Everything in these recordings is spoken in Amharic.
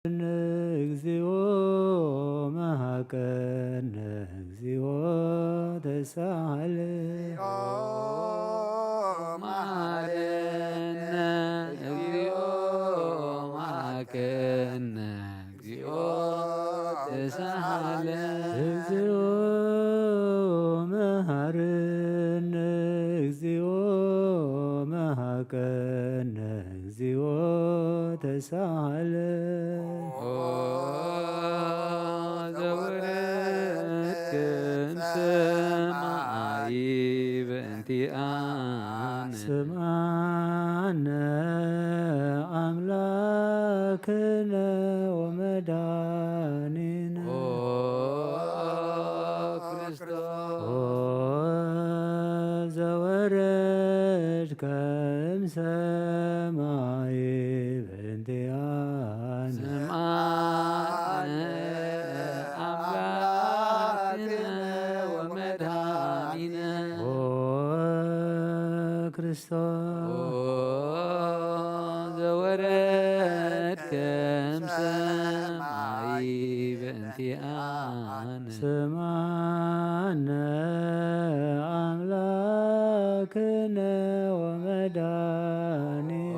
እግዚኦ መሐቀነ እግዚኦ ተሳለ መሐረነ እግዚኦ መሐቀነ እግዚኦ ተሳለ እግዚኦ መሐረነ እግዚኦ መሐቀነ እግዚኦ ተሳለ ዘወረድክም ሰማይ በእንቲአነ ስምዐነ አምላክነ ወመድኃኒነ ክርስቶስ ዘወረድከ እምሰማይ በእንቲአነ ስምዐነ አምላክነ ወመድኃኒነ ክርስቶስ ዘወረድከ እምሰማይ በእንቲአነ ስምዐነ አምላክነ ወመድኃኒነ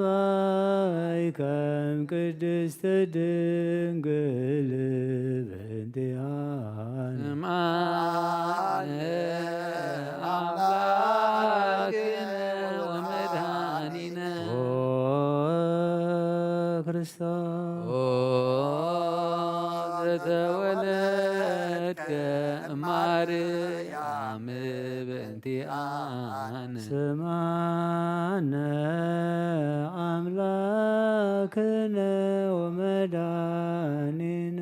ዘተሰባይከ እምቅድስት ድንግል በእንቲአነ ስምዐነ አምላክነ ወመድኃኒነ ክርስቶስ ዘተወለድከ እማርያም በእንቲአነ ስምዐነ አምላክነ ወመድኃኒነ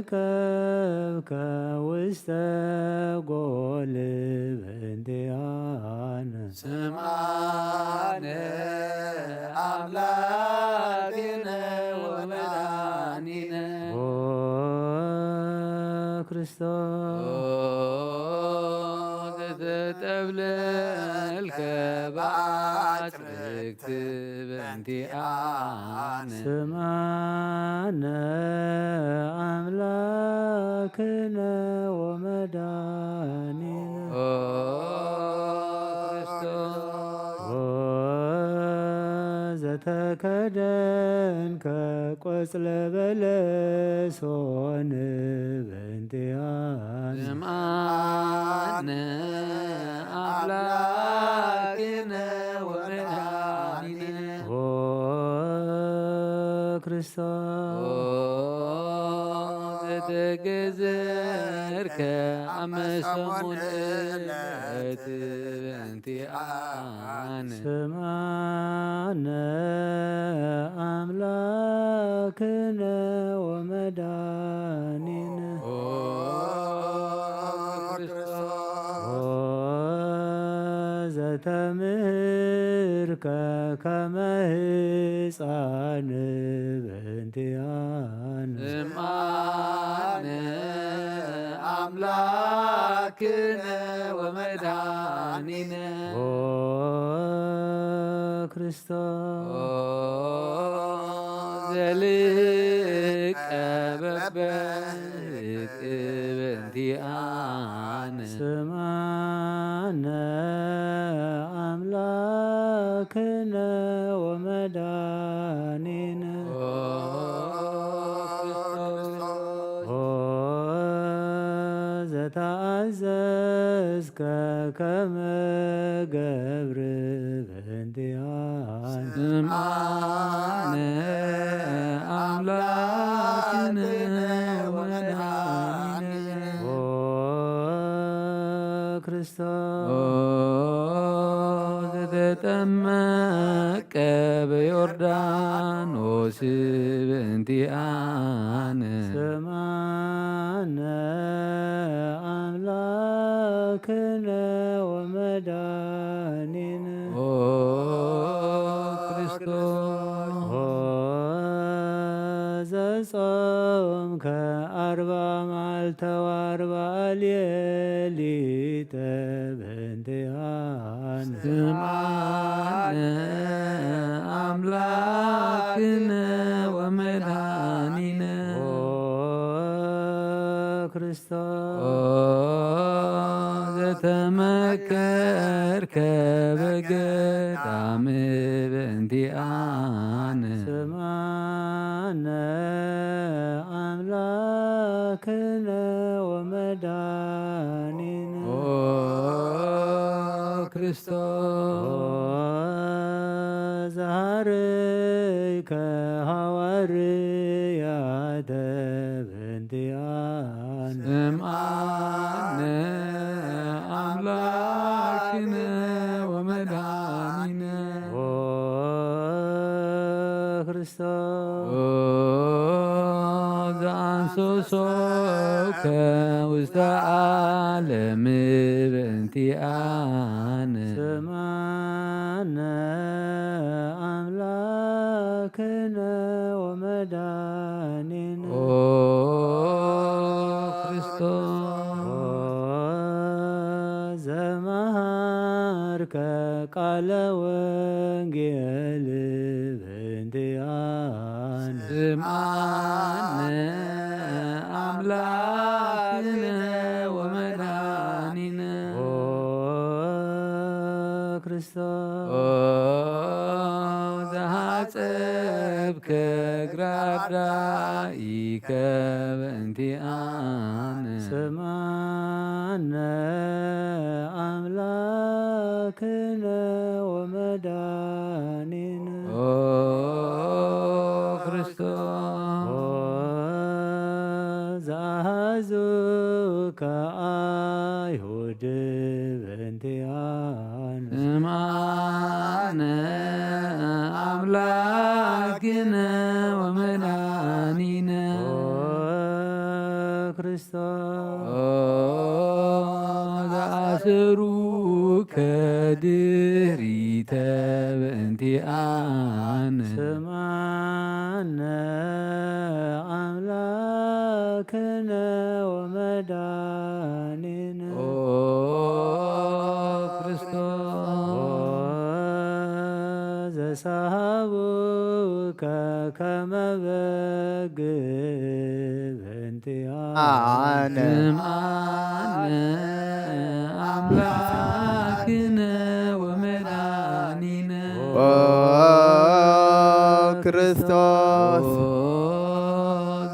ዘሰከብከ ውስተ ጎል በእንቲአነ ስምዐነ አምላክነ ወመድኃኒነ ክርስቶስ ዘተጠብለልከ በአጽርክት በእንቲአነ ስምዐነ አምላክነ ወመድኃኒነ ዘተከደንከ ቆጽለ በለሶን በእንቲአነ ስምዐነ አምላክነ ወመድኃኒነ ክርስቶስ ዘተገዘርከ አመሰሙን ዕለት በእንቲአነ ስምዐነ አምላክነ ወመድኃኒነ ዘተምህርከ ከመ ሕፃን በእንቲአነ ስምዐነ አምላክነ ወመድኃኒነ ክርስቶስ ዘልቀ በበቅ በእንቲአነ ስምዐነ አምላክነ ወመድኃኒነ ዘተአዘዝከ ከመ ገብር በእንቲአነ ስምዐነ አምላክነ ወመድኃኒነ ክርስቶስ ዘተጠመቀ በዮርዳኖስ በእንቲአነ ስምዐነ አምላክነ ወመድኃኒነ ክርስቶስ ዘጾምከ 40 መዓልተ መዓልተ ወአርብዓ ሌሊተ በእንቲአነ ስምዓነ አምላክነ ወመድኃኒነ ክርስቶስ ዘተመከርከ በገዳም በእንቲአነ ስምዓነ አምላክነ ወመድኃኒነ ክርስቶስ ዘሃረይከ ሐዋርያተ በእንቲአነ ስምዓነ አምላክነ ወመድኃኒነ ክርስቶስ ዘአንሶሶከ ውስተ ዓለም በእንቲአነ ስምዓነ አምላክነ ወመድኃኒነ ክርስቶስ ዘመሃርከ ቃለ ወንጌል በእንቲአነ ስምዓነ አምላክነ ወመድኃኒነ ክርስቶስ ዘሐጸብከ ግራዳኢከ በእንቲአነ ስምዓነ አምላክነ ወመድኃኒነ ክርስቶስ ዘአሐዙከ አይሁድ በእንቲአነ ስምዓነ አምላክነ ወመድኃኒነ ክርስቶስ ዘአስሩከ ድኅሪተ በእንቲአነ ስምዓነ አምላክነ ወመድኃኒነ ክርስቶስ ዘሰሃቡከ ከመ በግዕ በእንቲአነ ስምዓነ አምላክነ ወመድኃኒነ ክርስቶስ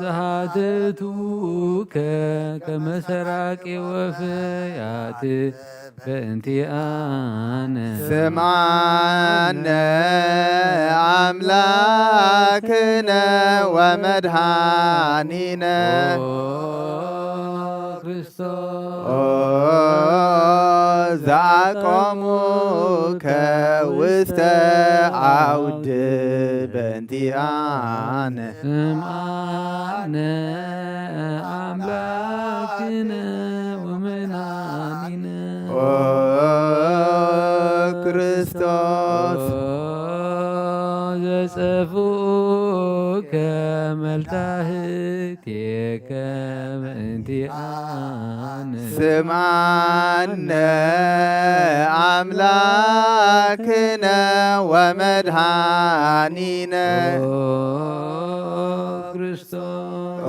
ዘሃተቱከ ከመ ሰራቄ ወፍያት በእንቲአነ ስምዓነ አምላክነ ወመድኃኒነ ክርስቶስ ዘአቆሙከ ውስተ አውድ በእንቲአነ ስምዓነ አምላክነ ወመድኃኒነ ክርስቶስ ዘጸፍኡከ መልታህቴከ በእንቲአነ ስምዓነ አምላክነ ወመድኃኒነ ክርስቶስ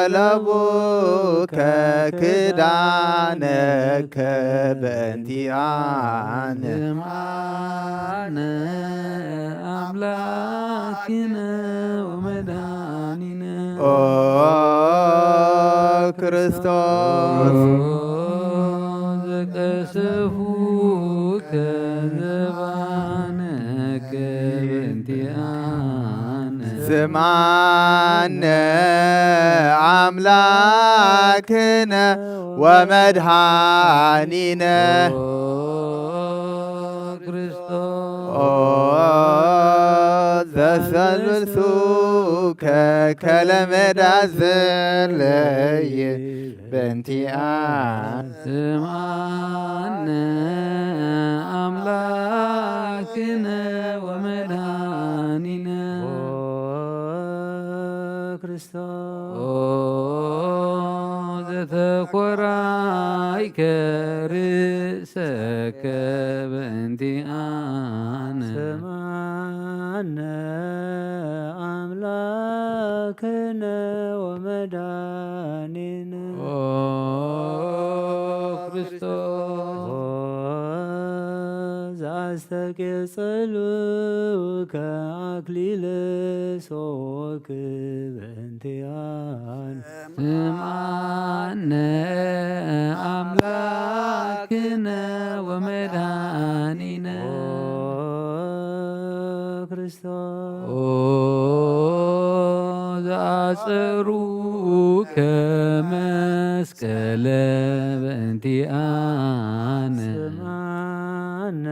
ዘሰለቡከ ክዳነከ በእንቲአነ ስምዓነ አምላክነ ወመድኃኒነ ክርስቶስ ዘቀሰፉከ ዘባነከ በእንቲአነ ስምዓነ አምላክነ ወመድኃኒነ ክርስቶስ ዘሰልሱከ ከለመዳ ዘለየ በእንቲአነ ስምዓነ አምላክነ ወመድኃኒነ ክርስቶስ ዘተኮራይከ ርእሰከ በእንቲአነ ስማነ አምላክነ ወመድኃኒነ ኦ ክርስቶስ ዘአስተቄጽሉከ አክሊለ ሦክ በእንቲአነ ስምዓነ አምላክነ ወመድኃኒነ ክርስቶስ ኦ ዘአጽሩከ መስቀለ በእንቲአነ ስምዓነ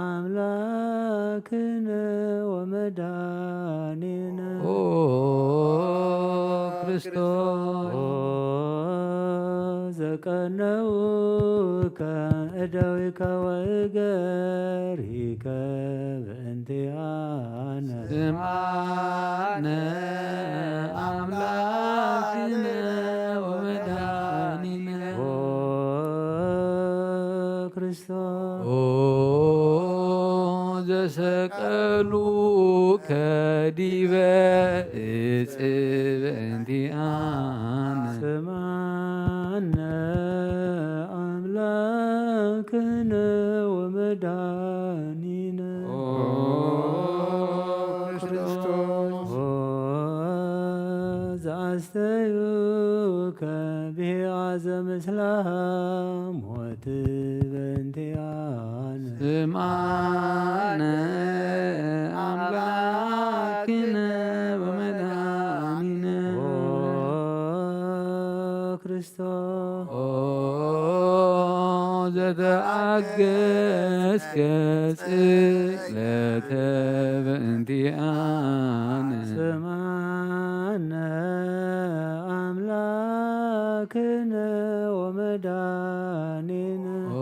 አምላክነ ወመድኃኒነ ኦ ክርስቶስ ዘቀነውከ እደዊከ ወእገሪከ በእንቲአነ ስምዓነ አምላክነ ወመድኃኒነ ክርስቶስ ኦ ዘሰቀሉከ ዲበ ዕፅ በእንቲአነ ስምዓነ አምላክነ ወመድኃኒነ ክርስቶስ ዘአስተዩከ ብሔዘ ምስለ ሞት በእንቲአነ ስምዓነ አምላክነ ወመድኃኒነ ክርስቶስ ኦ ዘተአገሥከ ጽቅለተ በእንቲአነ ስምዓነ አምላክነ ወመድኃኒነ ኦ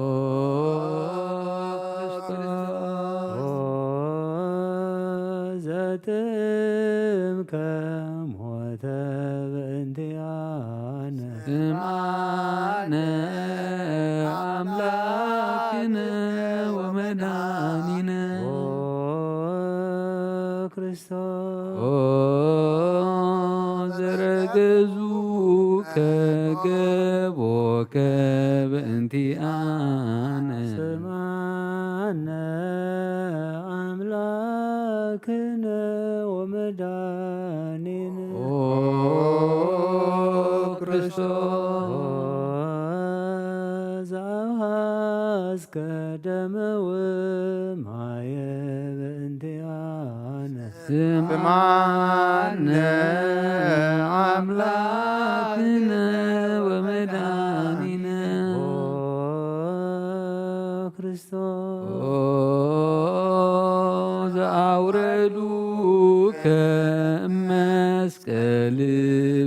ክርስቶስ ዘጥምከ ሞተ በእንቲአነ ስምዓነ አምላክነ ወመድኃኒነ ክርስቶስ ኦ ዘረገዙከ ገቦከ በእንቲአነ ስምዓነ አምላክነ ወመድኃኒነ ኦ ክርስቶስ ዘአብሐዝከ ደመ ወማየ በእንቲአነ ስምዓነ አምላክነ ወመድኃኒነ ክርስቶስ ኦ ዘአውረዱከ እመስቀል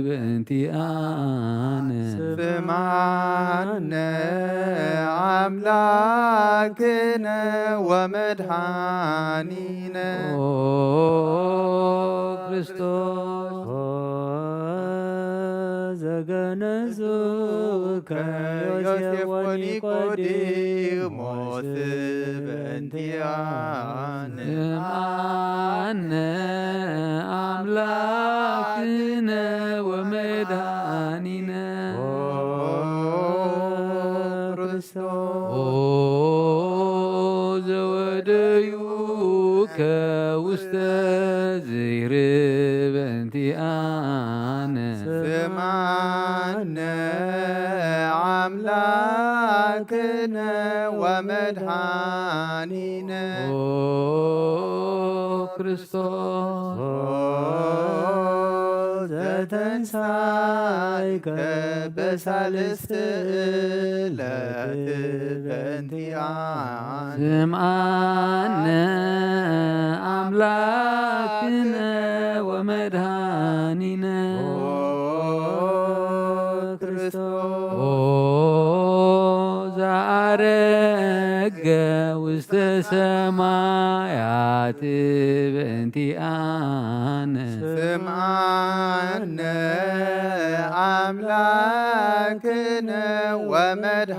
በእንቲአነ ስምዓነ አምላክነ ወመድኃኒነ ኦ ክርስቶስ ዘገነዙከ ዮሴፍ ወኒቆዲሞስ በእንቲአነ ስምዓነ አምላክነ ወመድኃኒነ ክርስቶስ ኦ ዘወደዩከ ውስተ ዝይር በእንቲአነ ስምዓነ አምላክነ ወመድኃኒነ ኦ ክርስቶስ ዘተንሣእከ በሳልስት ዕለት በእንቲአነ ስምዓነ አምላክነ ወመድኃኒነ ክርስቶስ ኦ ዘአረገ ውስተ ሰማያት በእንቲአነ ስምዓነ አምላክነ ወመድኃኒነ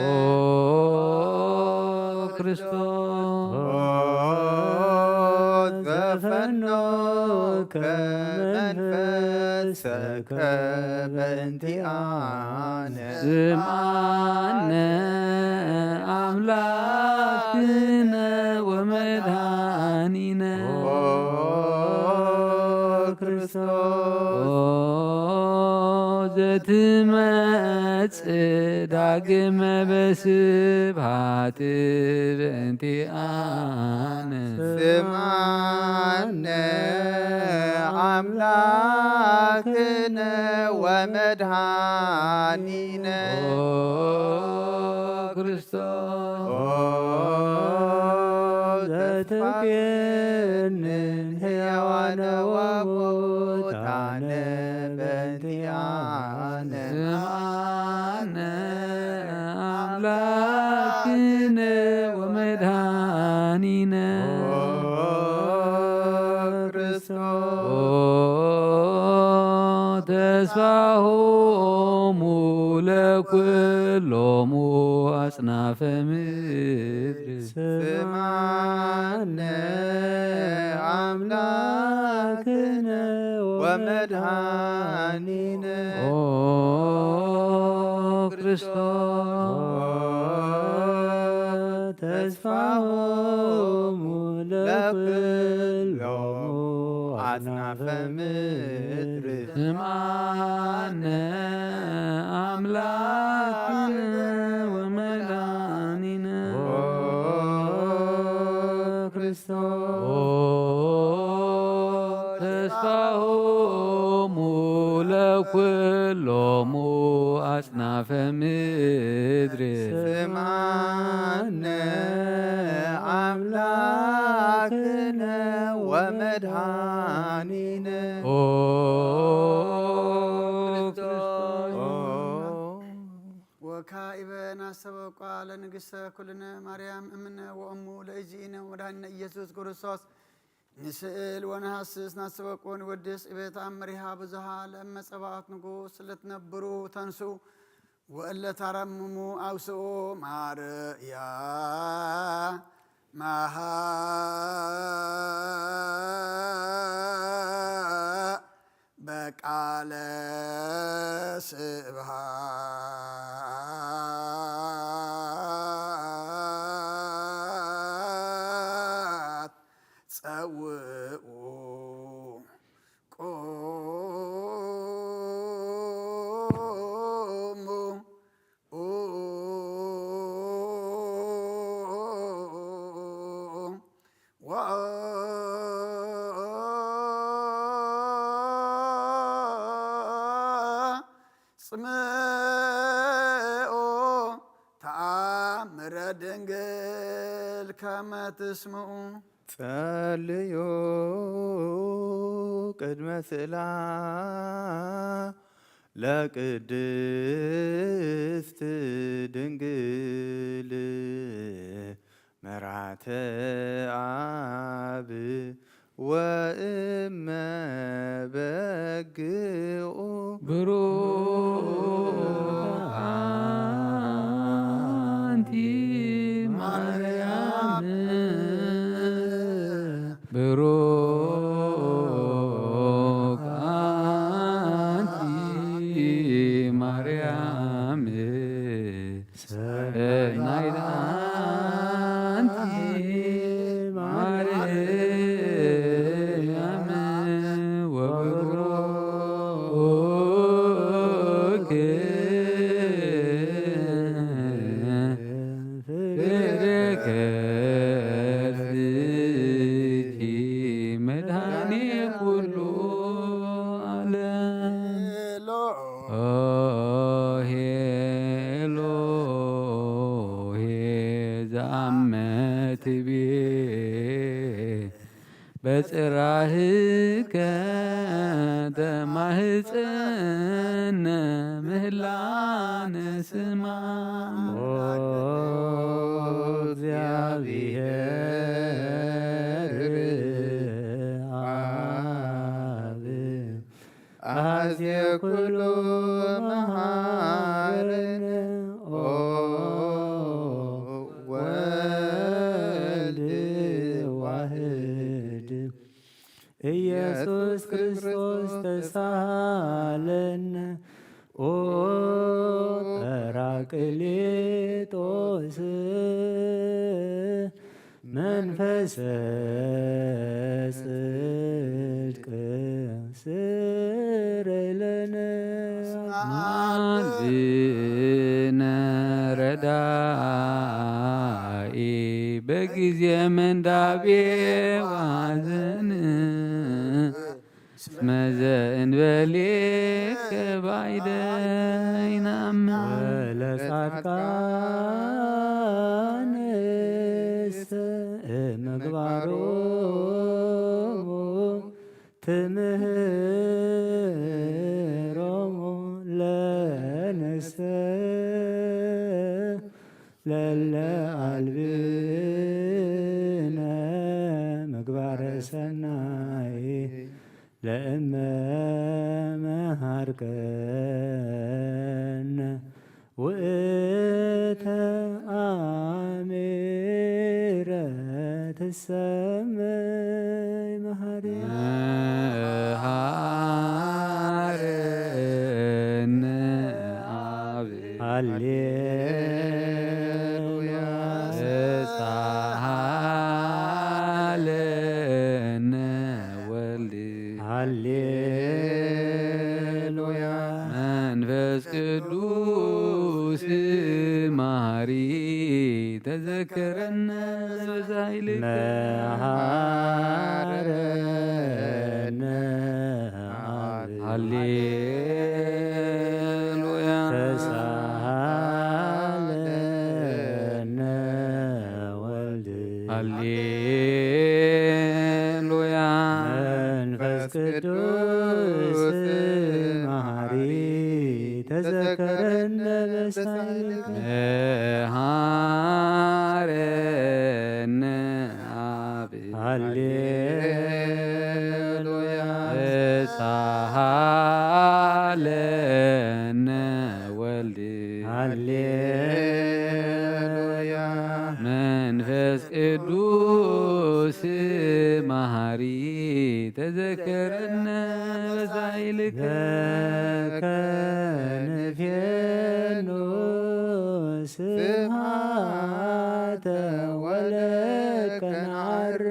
ኦ ክርስቶስ ዘፈኖ ከመንፈሰከ በእንቲአነ ስምዓነ አምላክነ ወመድኃኒነ ክርስቶስ ዘትመጽእ ዳግመ በስብሐት በእንቲአነ ስምዓነ አምላክነ ወመድኃኒነ ክርስቶስ ዘትቤንን ሕያዋነ ወሙታነ በእንቲአነ ስምዓነ አምላክነ ወመድኃኒነ ክርስቶስ ተስፋሆሙ ለኵሎሙ አጽናፈ ምድር ስምዓነ አምላክነ ወመድኃኒነ ክርስቶስ ተስፋሆሙ ለኵሎሙ አጽናፈ ምድር ስምዓነ አምላክነ ወመድኃኒነ ክርስቶስ ተስፋሆሙ ለኵሎሙ አጽናፈ ምድር ስምዓነ አምላክነ ወመድኃኒነ ወካዕበ ናሰበቋ ለንግሥተ ኩልነ ማርያም እምነ ወእሙ ለእግዚእነ ወመድኃኒነ ኢየሱስ ክርስቶስ ንስእል ወነሐስስ ናሰበቆ ንወድስ ዕቤት አመሪሃ ብዙሃ ለእመ ጸባኦት ንጉሥ ለትነብሩ ተንሥኡ ወእለ ታረምሙ አውስኡ ማርያ ማሃ በቃለ ስብሐት ጸውዑ ቆሙ ጽምኦ ተአምረ ድንግል ከመ ትስምዑ ጸልዩ ቅድመ ስእላ ለቅድስት ድንግል መራተ አብ ወእመ በግኡ ብሩክ አንቲ ማርያም ብሩክ አንቲ ማርያም ሰናይት አንቲ ማርያም ወብሩክ ፍቅርከ ፍቺ መድኃኔ ኩሉ ዓለም ሄሎሄ ዘአመትቤ በጽራህከ ተማህፀነ ምህላነ ስማ እግዚአብሔር አብ አኀዜ ኩሉ መሃረነ ኦ ወልድ ዋህድ ኢየሱስ ክርስቶስ ተሳሃለነ ኦ ጰራቅሊጦስ መንፈሰ ጽድቅ ስረይ ለነ ማልድነ ረዳኢ በጊዜ ምንዳቤ ዋዘን እስመዘ እንበሌከ ባይደይናም ወለጻድቃንስ ምግባሮሙ ትምህሮሙ ለነሰ ለለ አልብነ ምግባረ ሰናይ ለእመ መሃርከነ ውእተ አሜረ ትሰመይ መሃሪ መሃረነ አብ ሃሌሉያ ተሳሃለነ ወልድ ሃሌሉያ መንፈስ ቅዱስ ማሪ ተዘከረነ በዛይልከ መሃረነ አብ ሃሌሉያ ተሳሃለነ ወልድ ሃሌሉያ መንፈስ ቅዱስ መሃሪ ተዘከረነ በሳይልከ መሃረነ አብ ሃሌሉያ ተሳሃለነ ወልድ ሃሌሉያ መንፈስ ቅዱስ መሃሪ ተዘከረነ በሳይልከ ከንፌኑ ስብሐተ ወለከናር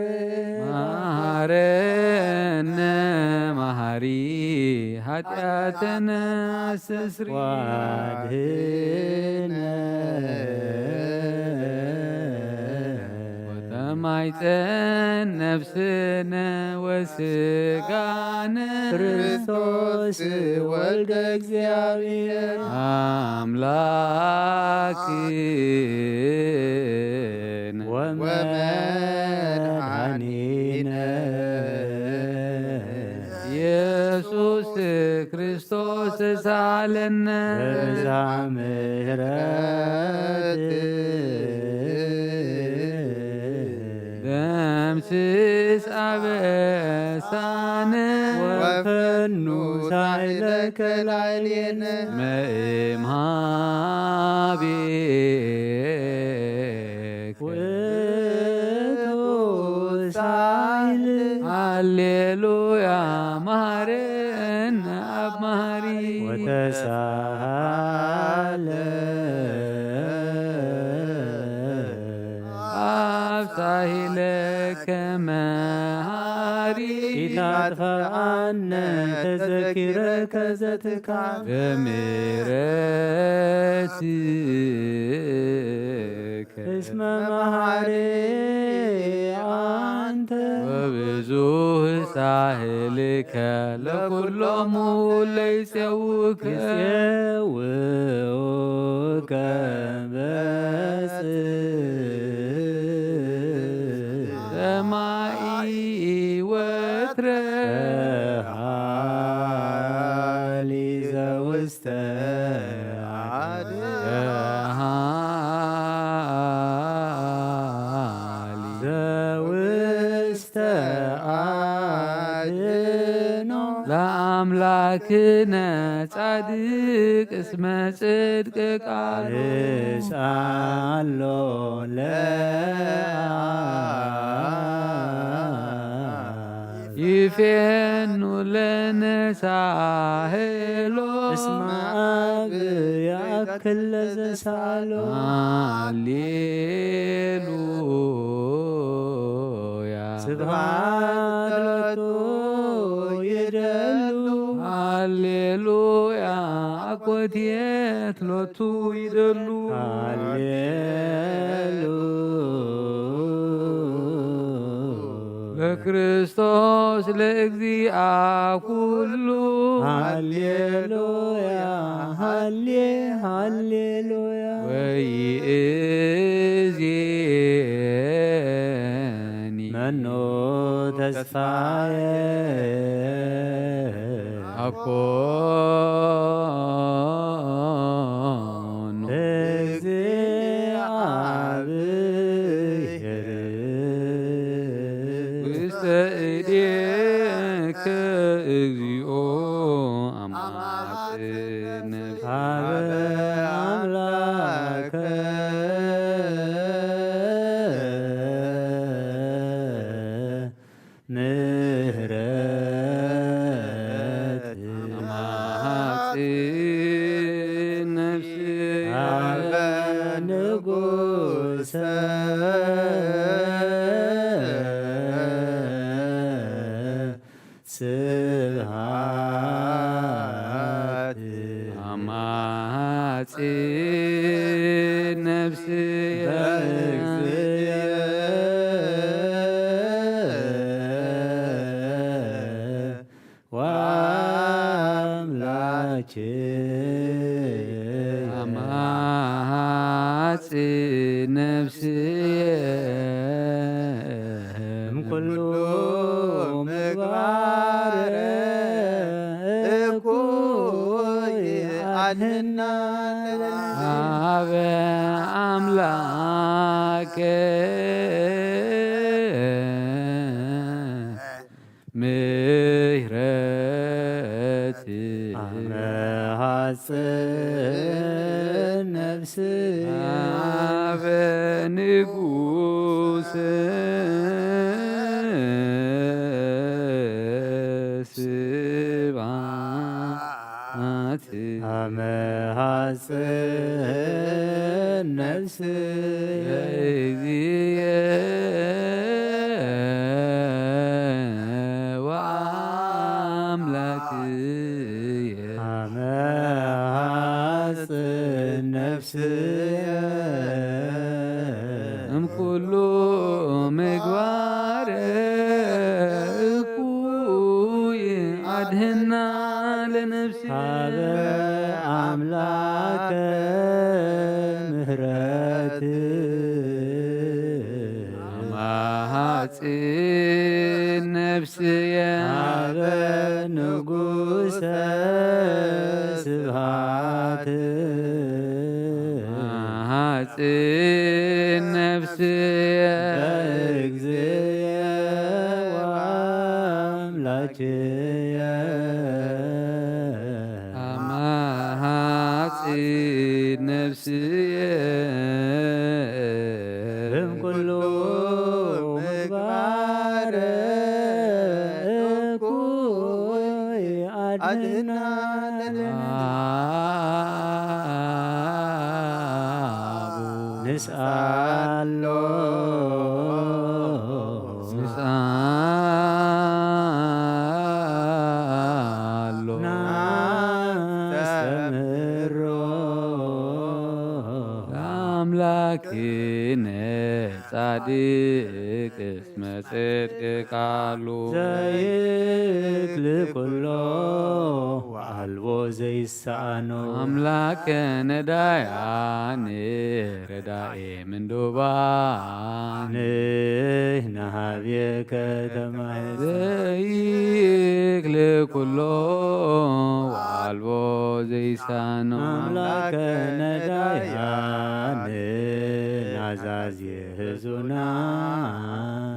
መሃረነ መሃሪ ኃጢአተነ አስተስሪ ዋድህነ ወተማይፀን ነፍስነ ወስጋነ ክርስቶስ ወልደ እግዚአብሔር አምላክነ ወመድኃኒነ ኢየሱስ ክርስቶስ ተሳሃለነ በዛ ምሕረት ደምስስ አበሳነ ወፈኑ ሳይለከ ላዕሌነ መእምሃቤከ ውእቱ ሳይል ሃሌሉያ መሃረነ አብ መሃሪ ወተሳሃለ አብሳሂለከ መሃሪ ኢታጥፈአነ ተዘኪረከ ዘትካል በምሕረትከ እስመ መሃሪ አንተ ወብዙሕ ሳህልከ ለኵሎሙ ለይፄውከ ይፄውከ ሰማይ ወትረ በሃሊ ዘውስተ ለአምላክ አምላክነ ጻድቅ እስመ ጽድቅ ቃሉ ንሳሎ ይፌኑ ለነሳህሎ እስመ አብ ያክል ለዘሳሎ ሃሌሉያ ስብሐት ሎቱ ይደሉ ሃሌሉያ አኮቴት ሎቱ ይደሉ ለክርስቶስ ለእግዚአ ኩሉ ሃሌሉያ ሃሌሉያ ወይእዜኒ መኖ ተስፋየ አኮኑ እግዚአብሔር ውስተ እዴከ እግዚኦ አማጽነ ሀበ አምላከ ምህረት አማጽን ነፍስ ሀበ ንጉሰ ስብሐት አማጽን ነፍስ በእግዚእ ወአምላክየ አማጽን ነፍስ እምኩሉ ምግባር እኩይ አድኅና ሀበ አምላከ ምህረት አመሐጽን ነፍስ ሀበ ንጉሥ ስብሐት አመሐጽን ነፍስ እግዚእ ወአምላክየ አመሐጽን ነፍስየ እምኩሉ ምግባር እኩይ አድኅና ለነፍስ ሀበ አምላከ ምህረት አማሐጽን ነፍስየ ሀበ ንጉሰ ስብሐት አማሐጽን ነፍስየ በእግዚእ ወአምላክየ አማሐጽን ነፍስየ እምኩሉ ምግባር እኩይ አድኅና አቡ ንስአሎ ንስአሎ ናስተምሮ ለአምላክነ ጻድቅ እስመ ጽድቅ ቃሉ ዘይክል ኩሎ ወአልቦ ዘይሳኖ አምላከ ነዳያን ረዳኤ ምንዱባን ንሕነ ኀቤከ ተማኅፀን ዘይክል ኩሎ ወአልቦ ዘይሳኖ አምላከ ነዳያን ናዛዝየ ሕዙናን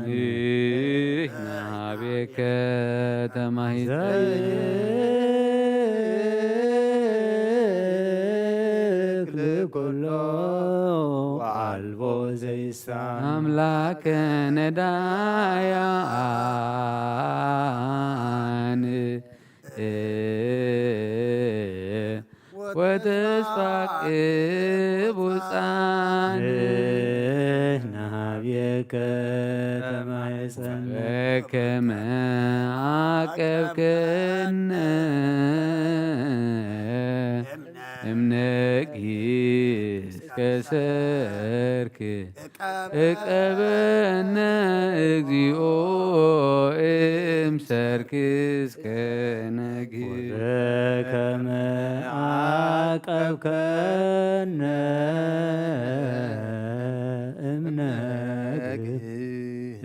ንሕነ ኀቤከ ተማኅፀን ኩሎ ወአልቦ ዘይሳን አምላከ ነዳያን ወተስፋ ቅቡፃን ናሃብየከ ተማይፀን በከመ አቀብከነ እምነጊስ ከሰርክ እቀበነ እግዚኦ እምሰርክ እስከ ነግህ በከመ አቀብከነ እምነግህ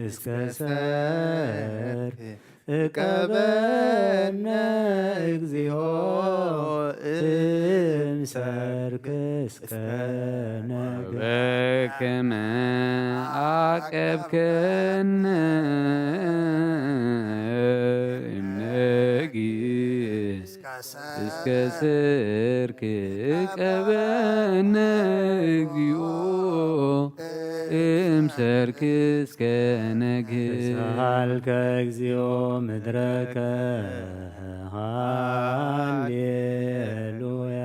እስከ ሰርክ እቀበነ እግዚኦ እምሰርክ እስከ ነግህ በከመ አቀብከነ እምነጊስ እስከ ሰርክ እቀበነ እግዚኦ እምሰርክ እስከ ነግህ ሳልከ እግዚኦ ምድረከ ሃሌሉያ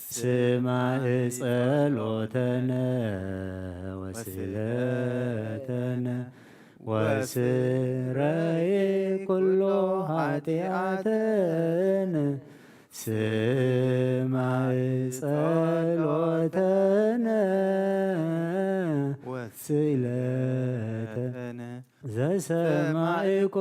ስማዕ ጸሎተነ ወስእለተነ ወስረይ ኩሎ ኃጢአተነ ስማዕ ጸሎተነ ወስእለተነ ዘሰማዕኮ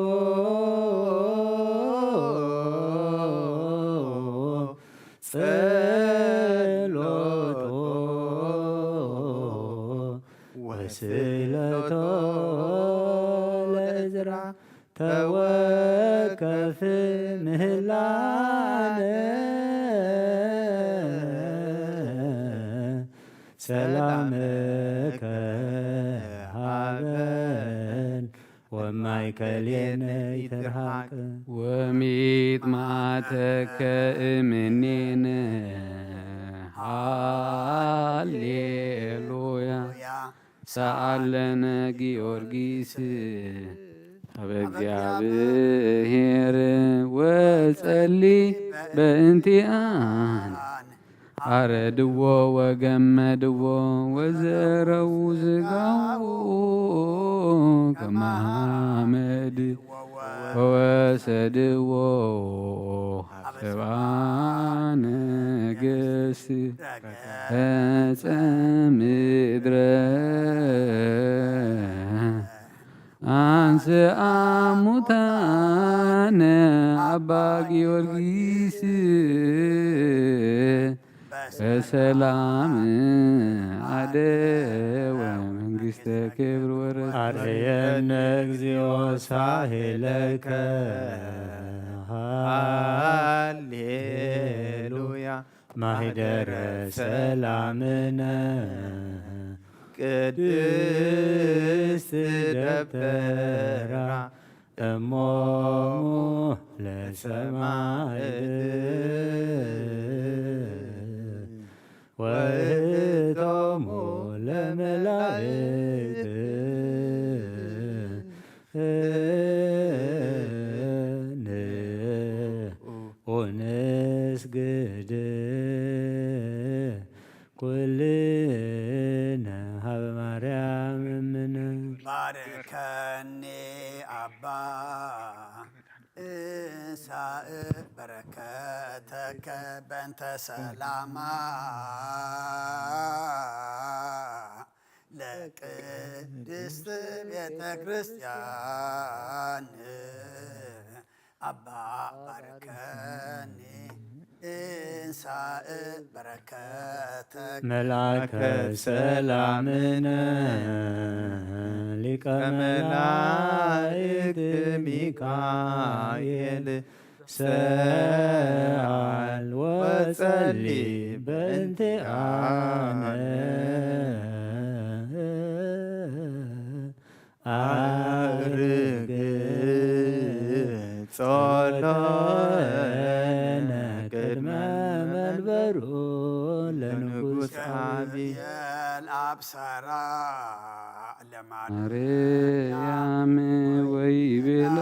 ጸሎቶ ወስእለቶ ለዕዝራ ተወከፍ ምህላነ ሰላመከ ሃበን ወማእከሌነ ይትርሐቅ ወሚጥማተከ እምኔነ ሃሌሉያ ሰአለነ ጊዮርጊስ ሀበ እግዚአብሔር ወጸሊ በእንቲአን አረድዎ ወገመድዎ ወዘረው ዝጋው ከማመድ ወሰድዎ ሰብአነ ገስ ዕፀ ምድረ አንስአ ሙታነ አባ ጊዮርጊስ በሰላም አደወ መንግሥተ ክብር ወረስ አርየነ እግዚኦ ሳሄለከ ሃሌሉያ ማኅደረ ሰላምነ ቅድስት ደብተራ እሞሙ ለሰማዕት ወእቶሙ ለመላእክት ወንስግድ ኩልነ ሀበ ማርያም እምነ ባርከኒ አባ እሳእ በረከተከ በእንተ ሰላማ ለቅድስት ቤተ ክርስቲያን አባ ባርከኒ እንሳእ በረከተከ መልአከ ሰላምነ ሊቀ መላእክት ሚካኤል ሰአል ወጸሊ በእንቲአነ አርግ ጸሎተነ ቅድመ መንበሩ ለንጉሥ አብይ የልአብሰራ ማርያም ወይ ቤላ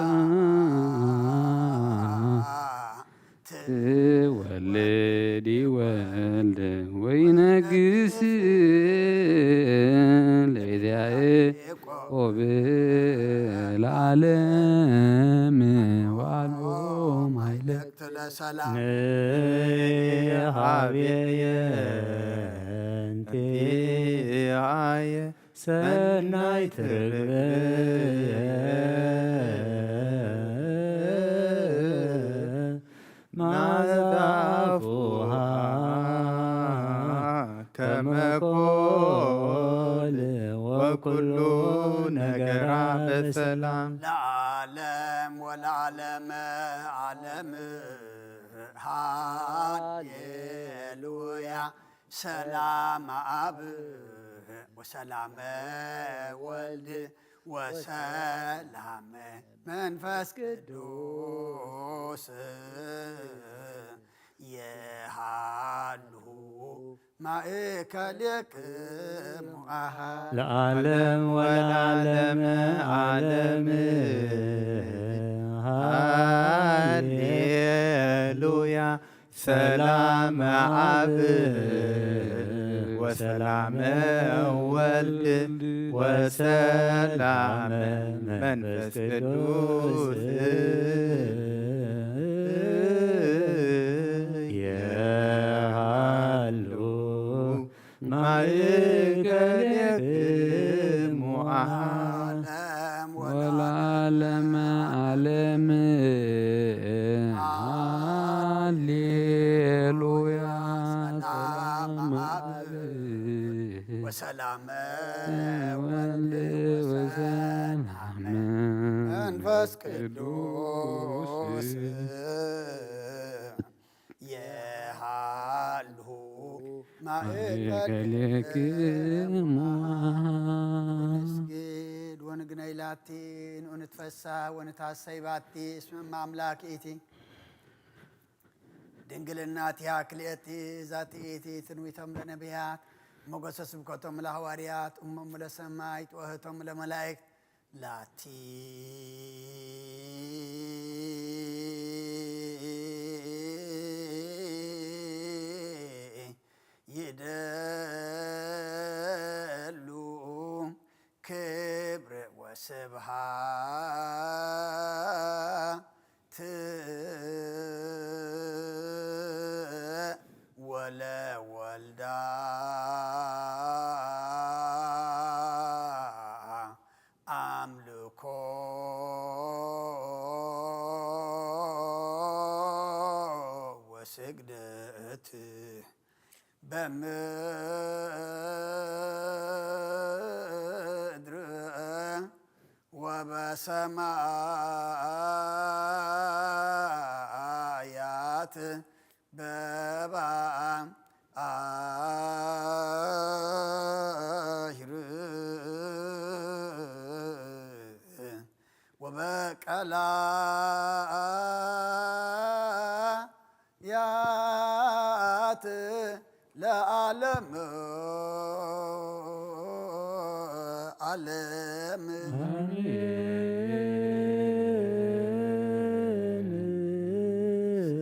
ትወልድ ወልደ ወይ ነግስ ለያዕቆብ ለዓለም ዋልቦ ማይለቅ ለሰላም ንሃቤየ እንቲአየ ሰናይ ትርግብየ ማዛፉሃ ከመኮል ወኩሉ ነገራ በሰላም ለዓለም ወለዓለመ ዓለም ሃሌሉያ ሰላም አብ ወሰላመ ወልድ ወሰላመ መንፈስ ቅዱስ የሃሉ ማእከልክሙ ለዓለም ወለዓለመ ዓለም ሃሌሉያ ሰላም አብ ወሰላመ ወልድ ወሰላመ መንፈስ ቅዱስ የሃሉ ማእከልክሙ ወለዓለመ ዓለም ሃሌሉያ ሰላም አብ ወሰላመ ወልድ ወሰላመ መንፈስ ቅዱስ የሃልሁ ማእከልክሙ ወንስግድ ወንግነይ ላቲ ወንትፈሳ ወንታሰይ ባቲ እስመ አምላክ ኢቲ ድንግልናቲሃ ክልኤቲ ዛቲ ኢቲ ትንቢቶም ለነቢያት ሞገሰ ስብከቶም ለሐዋርያት እሞሙ ለሰማዕት ወእህቶም ለመላእክት ላቲ ይደሉ ክብር ወስብሃት ወለወልዳ አምልኮ ወስግደት በምድር ወበሰማያት በባሕር ወበቀላያት ለዓለም ዓለም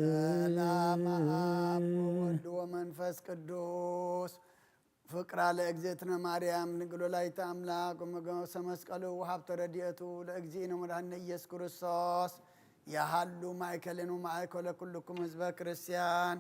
ሰላም አብ ወወልድ ወመንፈስ ቅዱስ ፍቅራ ለእግዝእትነ ማርያም ንግሎ ላይተ አምላክ ወመገሰ መስቀሉ ወሀብተ ረድኤቱ ለእግዚእነ መድኃኒነ ኢየሱስ ክርስቶስ ያሃሉ ማእከልን ወማእከለ ኩልክም ህዝበ ክርስቲያን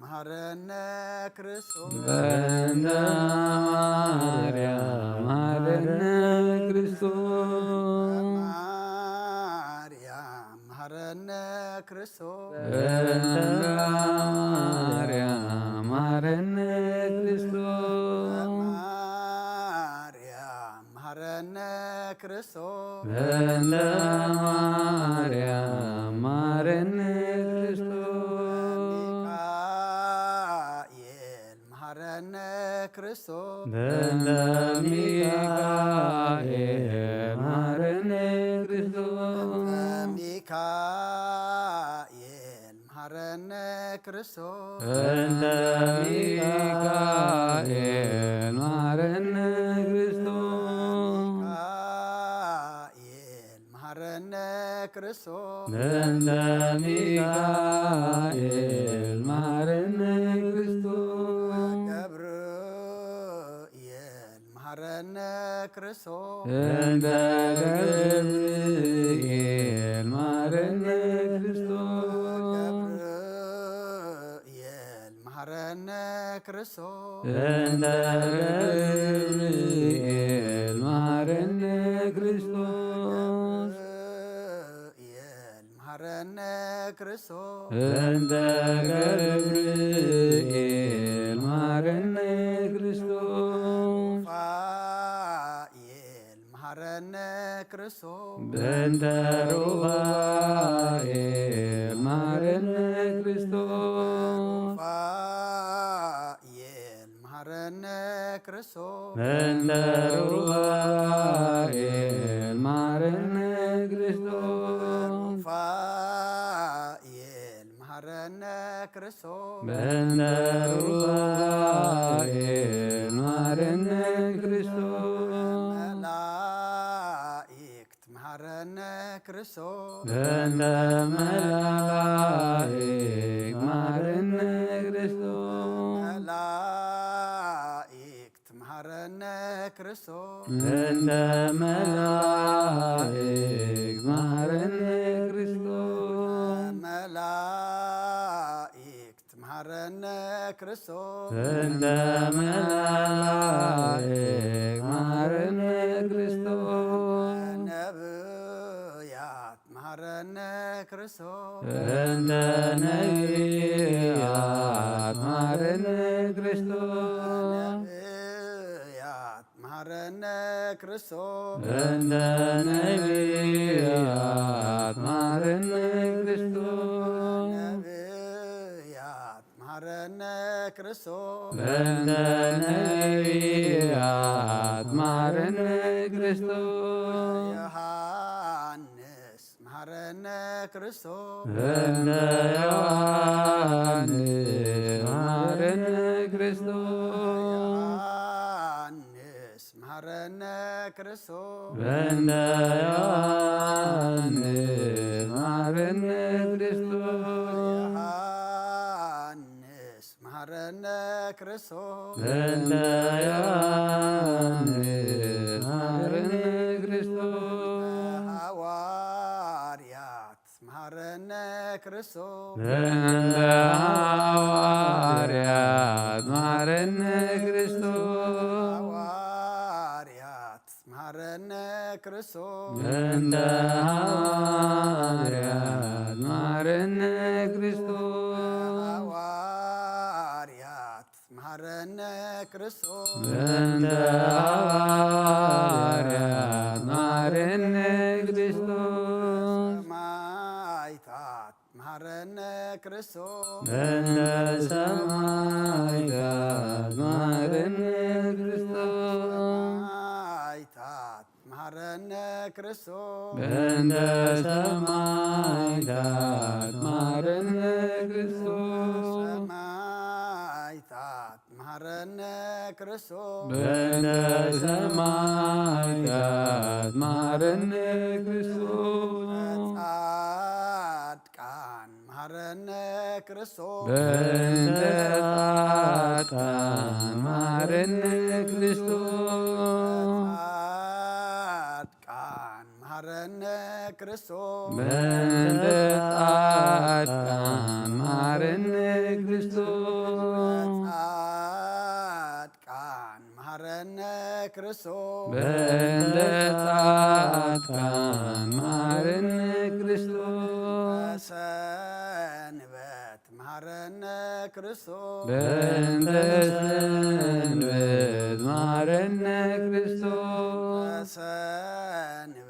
መሐረነ ክርስቶስ በእንተ ማርያም መሐረነ ክርስቶስ ማርያም መሐረነ ክርስቶስ በእንተ ማርያም መሐረነ ክርስቶስ ማርያም መሐረነ ክርስቶስ በእንተ ማርያም መሐረነ ክርስቶስ ክርስቶስ በእንተ ሚካኤል መሐረነ ክርስቶስ ሚካኤል መሐረነ ክርስቶስ በእንተ ሚካኤል መሐረነ ክርስቶስ ሚካኤል መሐረነ ክርስቶስ በእንተ ሚካኤል መሐረነ ክርስቶስ መሐረነ ክርስቶስ በእንተ ገብርኤል መሐረነ ክርስቶስ ገብርኤል መሐረነ ክርስቶስ በእንተ ገብርኤል መሐረነ ክርስቶስ ገብርኤል መሐረነ ክርስቶስ በእንተ ገብርኤል መሐረነ ክርስቶስ መሐረነ ክርስቶስ በእንተ ሩፋኤል መሐረነ ክርስቶስ ሩፋኤል መሐረነ ክርስቶስ በእንተ ሩፋኤል መሐረነ ክርስቶስ ሩፋኤል መሐረነ ክርስቶስ በእንተ ሩፋኤል መሐረነ ክርስቶስ መላእክት መሐረነ ክርስቶስ በእንተ መላእክት መሐረነ ክርስቶስ መላእክት መሐረነ ክርስቶስ በእንተ መላእክት መሐረነ ክርስቶስ መላእክት መሐረነ ክርስቶስ በእንተ መላእክት መሐረነ ክርስቶስ ነብያት መሐረነ ክርስቶስ በእንተ ነቢያት መሐረነ ክርስቶስ ነብያት መሐረነ ክርስቶስ በእንተ ነቢያት መሐረነ ክርስቶስ ነብያት መሐረነ ክርስቶስ በእንተ ነቢያት መሐረነ ክርስቶስ ዮሐንስ መሐረነ ክርስቶስ በእንተ ዮሐንስ መሐረነ ክርስቶስ ዮሐንስ መሐረነ ክርስቶስ በእንተ ዮሐንስ መሐረነ ክርስቶስ ዮሐንስ መሐረነ ክርስቶስ በእንተ ዮሐንስ መሐረነ ክርስቶስ ሐዋርያት መሐረነ ክርስቶስ በእንተ ሐዋርያት መሐረነ ክርስቶስ ሐዋርያት መሐረነ ክርስቶስ በእንተ ሐዋርያት መሐረነ ክርስቶስ ሐዋርያት መሐረነ ክርስቶስ በእንተ ሐዋርያት መሐረነ ክርስቶስ ሰማዕታት መሐረነ ክርስቶስ በእንተ ሰማዕታት መሐረነ ክርስቶስ ሰማዕታት መሐረነ ክርስቶስ በእንተ ሰማዕታት መሐረነ ክርስቶስ ሰማዕታት መሐረነ ክርስቶስ በእንተ ሰማዕታት መሐረነ ክርስቶስ ጻድቃን መሐረነ ክርስቶስ በእንተ ጻድቃን መሐረነ ክርስቶስ ጻድቃን መሐረነ ክርስቶስ በእንተ ጻድቃን መሐረነ ክርስቶስ ጻድቃን መሐረነ ክርስቶስ በእንተ ጻድቃን መሐረነ ክርስቶስ ሰንበት መሐረነ ክርስቶስ በእንተ ሰንበት መሐረነ ክርስቶስ ሰንበት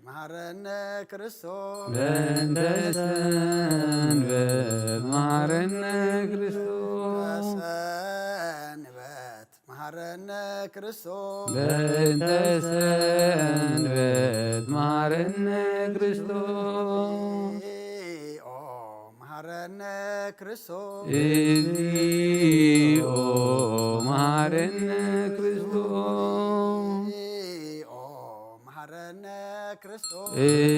መሐረነ ክርስቶስ በእንተ ሰንበት መሐረነ ክርስቶስ ሰንበት መሐረነ ክርስቶስ በእንተ ሰንበት መሐረነ ክርስቶስ እግዚኦ መሐረነ ክርስቶስ እግዚኦ መሐረነ ክርስቶስ እግዚኦ መሐረነ ክርስቶስ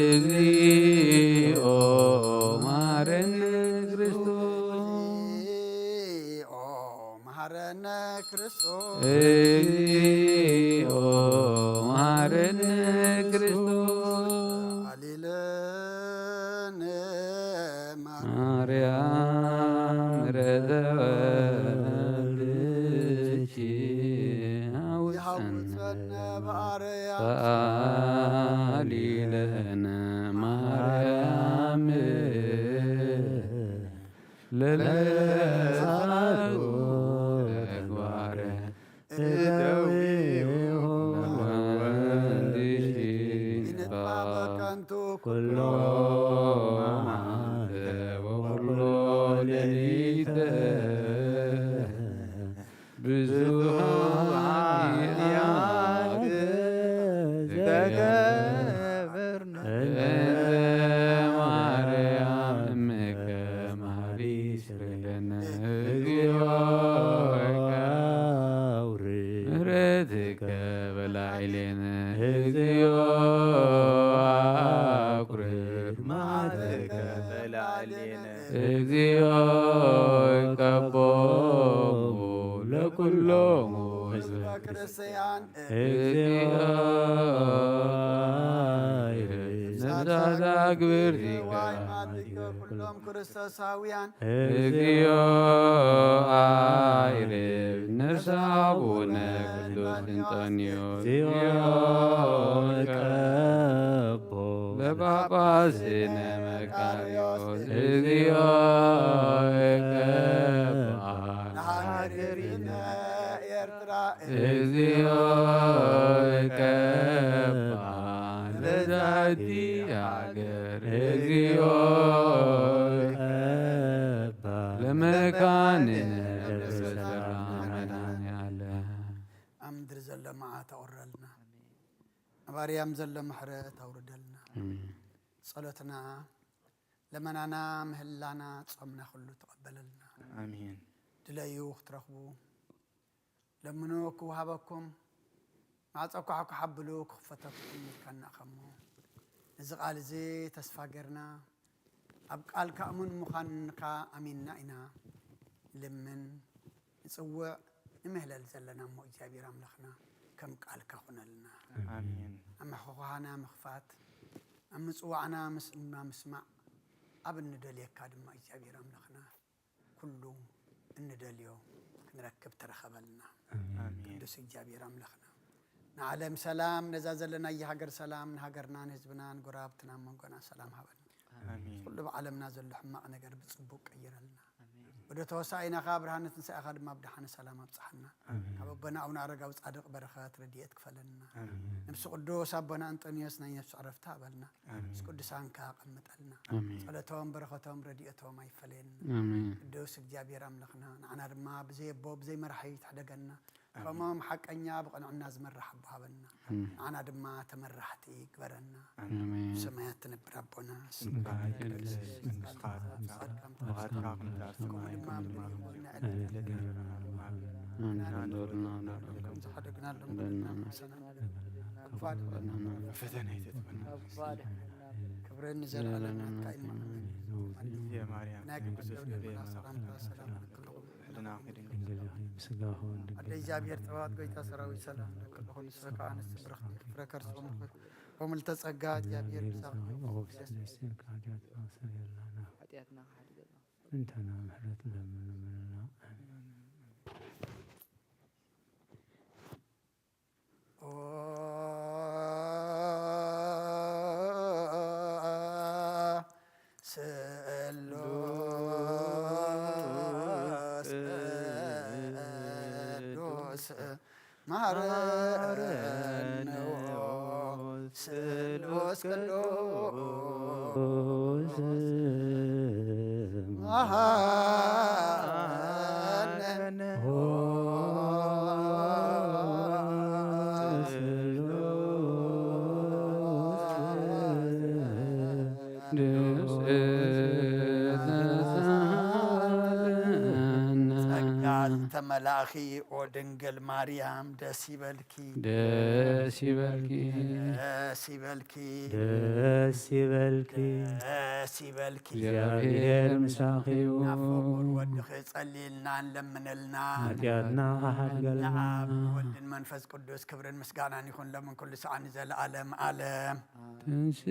እግዚኦ መሐረነ ክርስቶስ እግዚኦ መሐረነ ክርስቶስ እግዚኦ መሐረነ ክርስቶስ አሊለነ ማርያም ምሕረተ ወልድኪ ይሐውፀነ በአርያም ሰአሊ ለነ ማርያም ለለሳቱ ተግባረ እደዊሁ ወንድኪ ኩሎ መዓልተ ወኩሎ ሌሊተ ብዙኃን ነቢያት ተገብርነ ማርያም እምከ ማሪስረነ እግዚኦ ምሕረትከ በላዕሌነ እግዚኦ አቁርብ ማዕተከ በላዕሌነ እግዚኦ ቀቦሙ ለኩሎሙ ህዝበ ክርስቲያን እግዚኦ ነፍሳተ አግብርቲከ ዋይ ማድከ ኩሎም ክርስቶሳውያን እግዚኦ አይርብ ነፍሰ አቡነ ቅዱስ እንጦንዮስ እግዚኦ ቀቦ ለጳጳስነ መቃርዮስ እግዚኦ ቀባ ለሃገሪነ ኤርትራ እግዚኦ ቀባ ለዛቲ ሀገር እግዚኦ ቀባ ለመካንነ ለሰላም መድኃኔዓለም ኣብ ምድሪ ዘሎ መዓት ኣውረልና ኣባርያም ዘሎ ምሕረት ኣውርደልና ጸሎትና ለመናና ምህላና ጾምና ኩሉ ተቐበለልና አሜን ድለዩ ክትረኽቡ ለምኑ ክውሃበኩም ማዕፀኳ ክሓብሉ ክኽፈተኩም ከናኸሞ እዚ ቃል እዚ ተስፋ ገርና ኣብ ቃልካ እሙን ምዃንካ ኣሚንና ኢና ልምን ንፅውዕ ንምህለል ዘለና እሞ እግዚኣብሔር ኣምላኽና ከም ቃልካ ኹነልና አሜን ኣብ ምኽኻና ምኽፋት ኣብ ምፅዋዕና ምስማዕ ኣብ እንደልየካ ድማ እግዚኣብሔር ኣምላኽና ኩሉ እንደልዮ ክንረክብ ተረኸበልና አሜን ቅዱስ እግዚአብሔር ኣምላኽና ንዓለም ሰላም ነዛ ዘለና የሃገር ሰላም ንሃገርና ንህዝብና ንጎራብትና መንጎና ሰላም ሃበልና አሜን ኩሉ ብዓለምና ዘሎ ሕማቕ ነገር ብፅቡቅ ቀይረልና ወደ ተወሳኢናኻ ብርሃነ ትንሣኤኻ ድማ ብድሓነ ሰላም ኣብፅሓና ካብ ኣቦና ኣቡነ ኣረጋዊ ጻድቕ በረኸት ረድኤት ክፈለልና ነብሲ ቅዱስ ኣቦና አንጦንዮስ ናይ ነብሲ ዕረፍቲ ሃበልና ምስ ቅዱሳንካ ቀምጠልና ጸሎቶም በረኸቶም ረድኤቶም ኣይፈለየልና ቅዱስ እግዚአብሔር ኣምላኽና ንዓና ድማ ብዘይ ኣቦ ብዘይ መራሒ ትሕደገና ከምኦም ሓቀኛ ብቕንዕና ዝመራሕ ኣቦ ሃበና ንዓና ድማ ተመራሕቲ ግበረና ብሰማያት ትነብር ኣቦና ስምካ ይቅደስ መንግሥትካ ክብርን ዘለዓለም ናይ ቅዱስ ገብርኤል ሰላምታ ሰላም ኣደ እግዚአብሔር ጥበባት ጎይታ ሰራዊት ሰላም ለኩልኹም ንስኻ ኣንስቲ ብረኽቲ ክፍረ ከርሶም ወምልተ ጸጋ እግዚአብሔር እንተና ምሕረት ለምንምንና ማረነ ስሉስ ቅዱስ መሃረነ ተመላኺ ኦ ድንግል ማርያም ደስ ይበልኪ ደስ ይበልኪ ደስ ይበልኪ ደስ ይበልኪ ደስ ይበልኪ እግዚአብሔር ምሳኺው ናፍቁር ወድኺ ጸሊልና ንለምንልና ኃጢአትና ሓልገልና ንኣብ ወልድን መንፈስ ቅዱስ ክብርን ምስጋናን ይኹን ለምን ኩሉ ሰዓኒ ዘለዓለም ዓለም ትንስ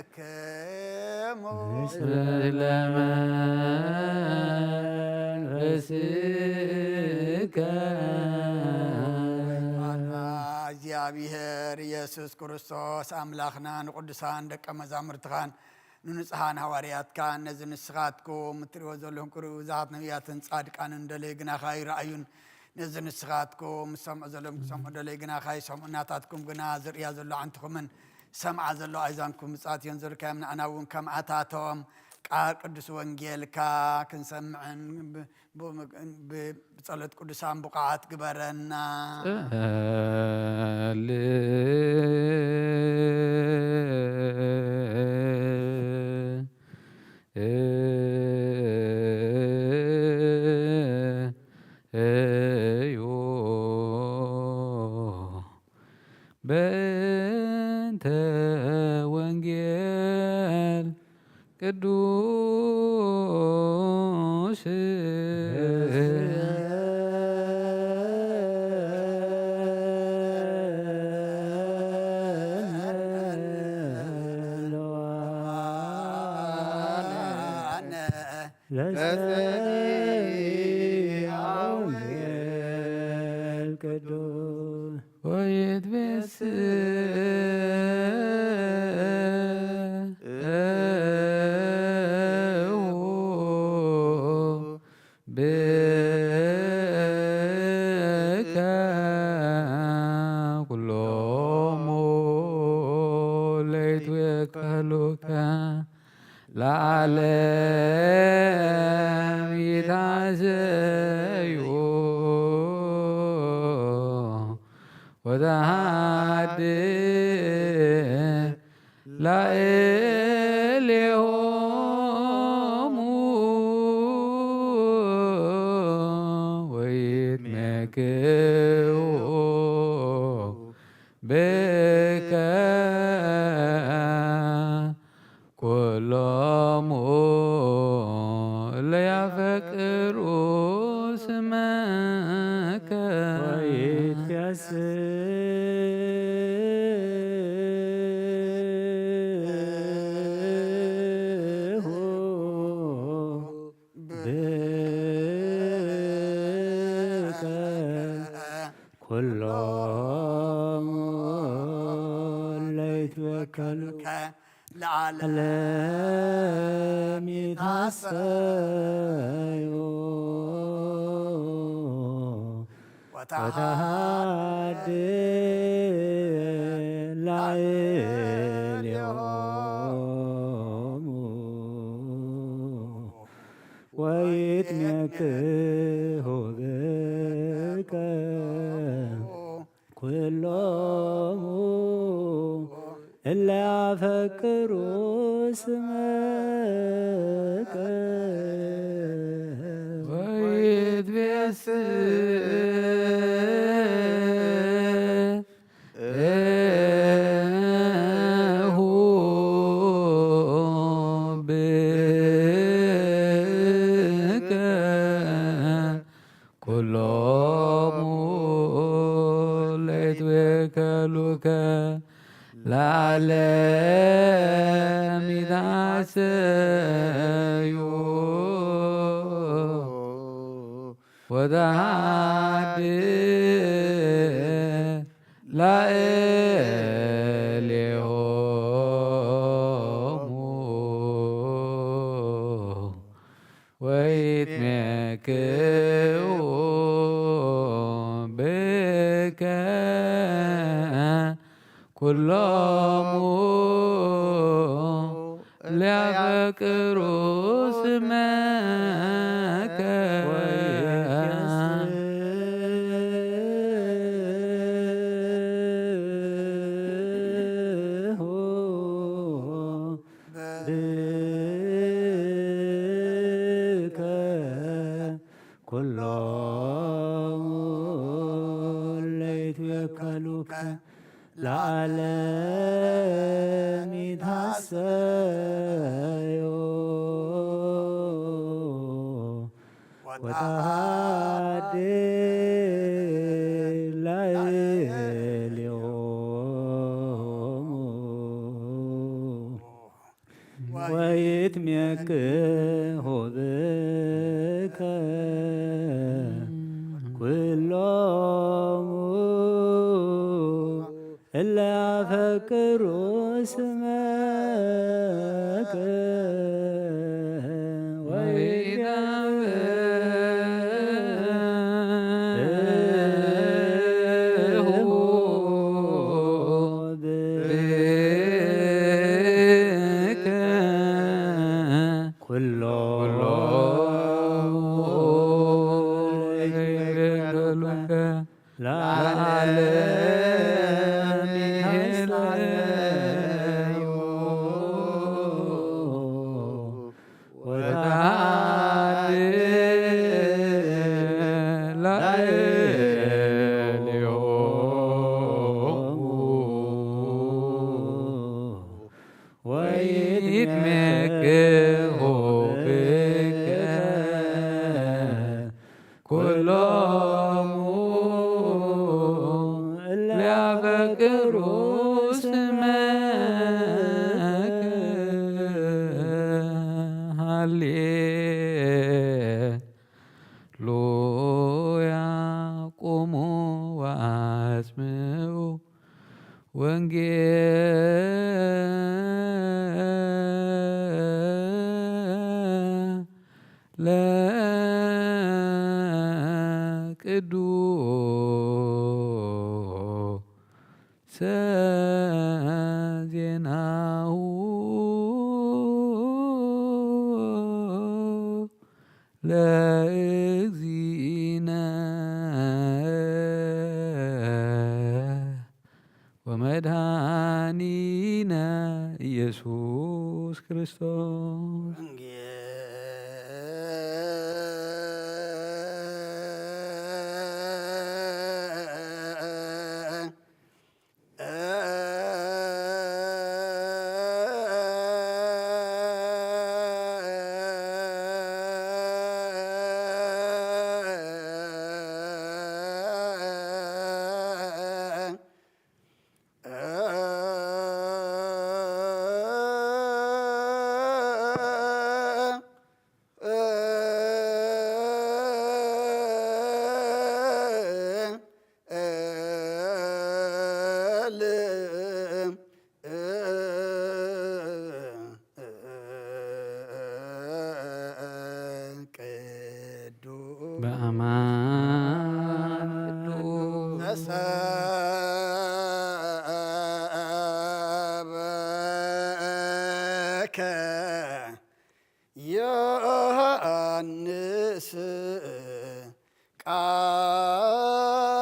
ኩልክሙ ስለመንፈስከ እግዚአብሔር ኢየሱስ ክርስቶስ አምላኽና ንቅዱሳን ደቀ መዛሙርትኻን ንንጹሓን ሃዋርያትካ ነዚ ንስኻትኩም እትሪእዎ ዘለኹም ክርእዩ ብዙሓት ነቢያትን ጻድቃንን ደለይ ግናኻ ይረኣዩን ነዚ ንስኻትኩም ሰምዑ ዘለዎም ክሰምዑ ደለይ ግናኻ ይሰምዑ እናታትኩም ግና ዝርያ ዘሎ ዓንትኹምን ሰምዓ ዘሎ ኣይዛንኩም ምጽኣት እዮም ዝርከዮም ንኣና እውን ከምዓታቶም ቃል ቅዱስ ወንጌልካ ክንሰምዕን ብጸሎት ቅዱሳን ቡቕዓት ግበረና በእንተ ወንጌል ቅዱስ ለዓለም ይታዘዩ ወተሃድእ ላዕሌሆሙ ወይትመክዑ ብከ ኩሎሙ ለያፈቅሩ ስመከ ወይትያስሁ ብከ ኩሎሙ ለይትወከሉከ ለዓለም ይታሰዩ ወተሃድእ ላዕሌሆሙ ወይትመክዑ ብከ ኩሎሙ እለ ያፈቅሩ ስመከ ወይትቤስሑ ብከ ኩሎሙ ለይትወከሉከ ለዓለም ይታሰዩ ወተሃድእ ላዕሌሆሙ ወይትመክዑ ብከ ኩሎሙ ለያፈቅሩ ስመከ ብከ ኩሎሙ ለይትወከሉከ ለዓለም ይታሰዩ ወተሃድእ ላዕሌሆሙ ወይትሜክሖ ብከ ኩሎሙ እለ ያፈቅሩ ስመከ ወይትሜክሖ ብከ ኩሎሙ እለ ያፈቅሩ ስመከ ሃሌሉያ ቁሙ ወአስምዑ ለቅዱስ ዜናሁ ለእግዚእነ ወመድኃኒነ ኢየሱስ ክርስቶስ በአማን ነሰበከ ዮሐንስ